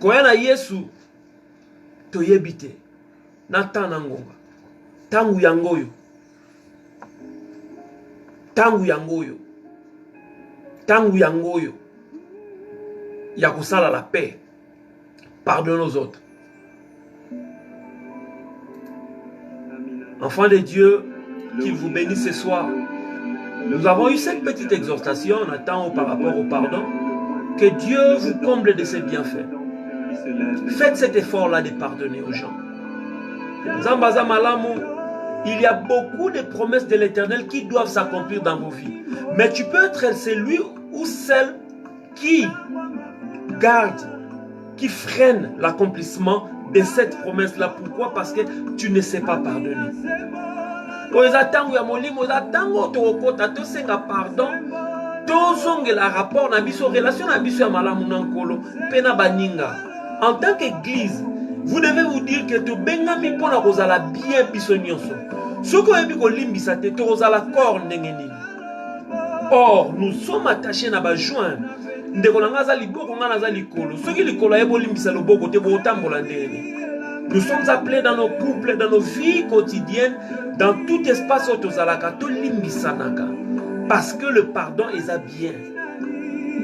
A: Quand il y a Yesu, to yebite, nata nangonga, tangu yangoyo, tangu yangoyo, tangu yangoyo, yakusala la paix, pardonne aux autres. Enfants de Dieu, qu'il vous bénisse ce soir. Nous avons eu cette petite exhortation, on attend par rapport au pardon. Que Dieu vous comble de ses bienfaits. Faites cet effort-là de pardonner aux gens. Zambaza Malamu, il y a beaucoup de promesses de l'Éternel qui doivent s'accomplir dans vos vies. Mais tu peux être celui ou celle qui garde, qui freine l'accomplissement de cette promesse-là. Pourquoi? Parce que tu ne sais pas pardonner. Pardon. La rapport na biso relation na biso ya malamu na nkolo pena baninga. En tant qu'église, vous devez vous dire que to bengami pona kozala bien biso nyonso. Soko yebi ko limbisa te to kozala corps ndenge nini. Or, nous sommes attachés na ba joint. Ndeko na ngaza liboko nga naza likolo. Soki likolo yebo limbisa loboko te bo tambola ndenge. Nous sommes appelés dans nos couples, dans nos vies quotidiennes, dans tout espace où tozalaka to limbisanaka. Parce que le pardon est à bien.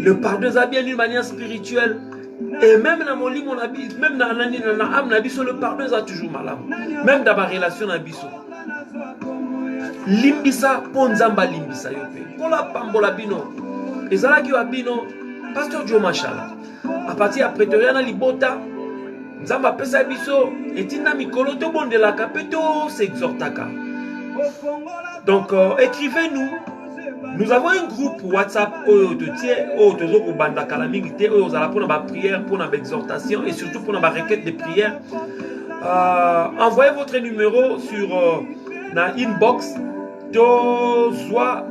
A: Le pardon est à bien d'une manière spirituelle. Et même dans mon lit, même dans l'âme, le pardon est toujours malade. Même dans ma relation, limbisa, ponzamba limbisa yope. Kola pambola bino. Et ça qui va bino, pasteur Joe Machala. À partir après Toriana Libota, Nzamba pesa biso, etina mikolo to bondela kapeto s'exhortaka. Donc écrivez-nous. Nous avons un groupe WhatsApp pour la prière, pour la exhortation et surtout pour la requête de prière. Envoyez votre numéro sur la inbox soit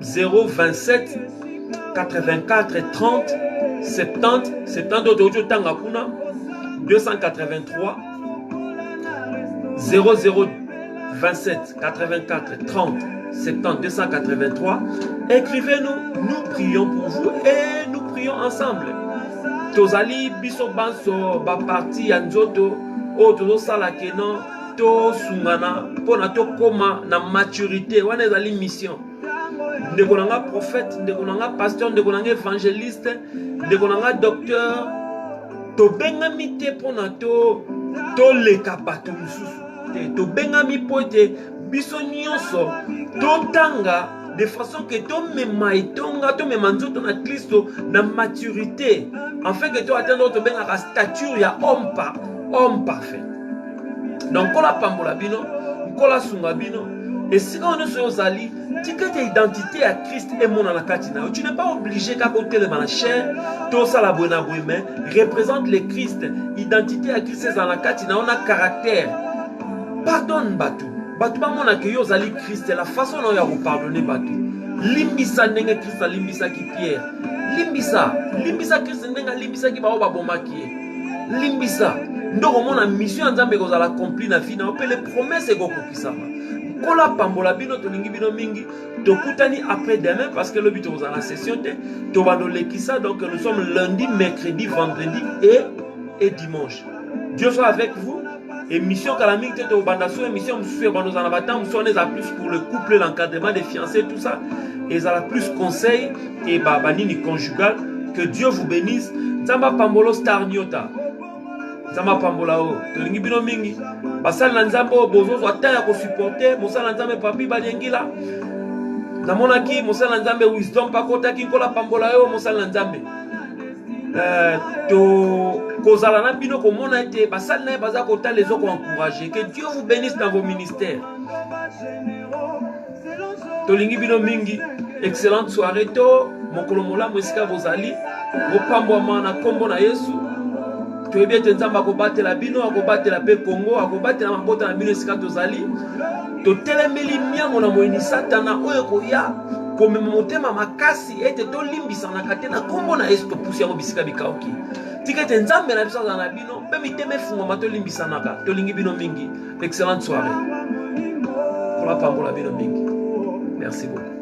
A: 0027 84 30 70 70 283 0027 84 30 70 283. Écrivez-nous, nous prions pour vous et nous prions ensemble. Tozali biso banso ba parti ya nzoto o tozo sala kenan to sungana pona to koma na maturité wana ezali mission. Ndeko nanga prophète, ndeko nanga pasteur, ndeko nanga évangéliste, ndeko nanga docteur. To bengami te pona to leka bato mususu. To bengami pote biso nyonso to tanga de façon que to mema etonga to mema nzoto na Kristo na maturité afin que to atteindre to benga la stature ya homme parfait. Donc kola pambola bino, kola sunga bino et si on est sur Zali, tu as ta identité à Christ et mon anakatina. Tu n'es pas obligé qu'à côté de ma chair, tout ça la bonne mais représente le Christ. Identité à Christ c'est anakatina, on a caractère. Pardonne Batu. Batu ba mona ke yo zali Christ, la façon dont il a pardonné Batu. Limbisa nenge Christ limbisa ki Pierre. Limbisa Christ nenge limbisa ki ba bomba ki. Limbisa. Ndoko mona mission nzambe ko zala accompli na vie na pe les promesses ego kokisama. Kola pambola bino to lingi bino mingi to kutani après demain parce que le but est la session to bando lekisa donc nous sommes lundi, mercredi, vendredi et dimanche. Dieu soit avec vous. Émission Calamik Tete au Bandasso, émission Moussoué Bandos en Avatar, Moussoué a plus pour le couple, l'encadrement des fiancés, tout ça. Et ça a plus conseil et banini conjugal. Que Dieu vous bénisse. Zamba Pambolo Star Nyota. Zamba Pambolao. Tolingi Bino Mingi. Basal Nanzambo, Bozo, Ataya ko supporter. Moussa Nanzame Papi Baliengila. namonaki mosala nzambe wisdom pakotaki nkola pambola yo mosala nzambe to kozala na bino komona ete basali na ye baza kotala ezokoencourage. Que Dieu vous bénisse dans vos ministères. Tolingi bino mingi. Excellente soirée to mokolo molamu esika bozali bopambwama na kombo na Yesu. Toyebi ete nzambe akobatela bino, akobatela pe Congo, akobatela mabota na bino esika tozali. Totelemeli miango na moyini satana oyo koya komema motema makasi ete tolimbisanaka te na kombo na Yesu topusi yango bisika bikauki. Tika ete nzambe na biso azala na bino mpe mitema efungwama tolimbisanaka. Tolingi bino mingi. Excellente soirée. Kola pambola bino mingi. Merci beaucoup.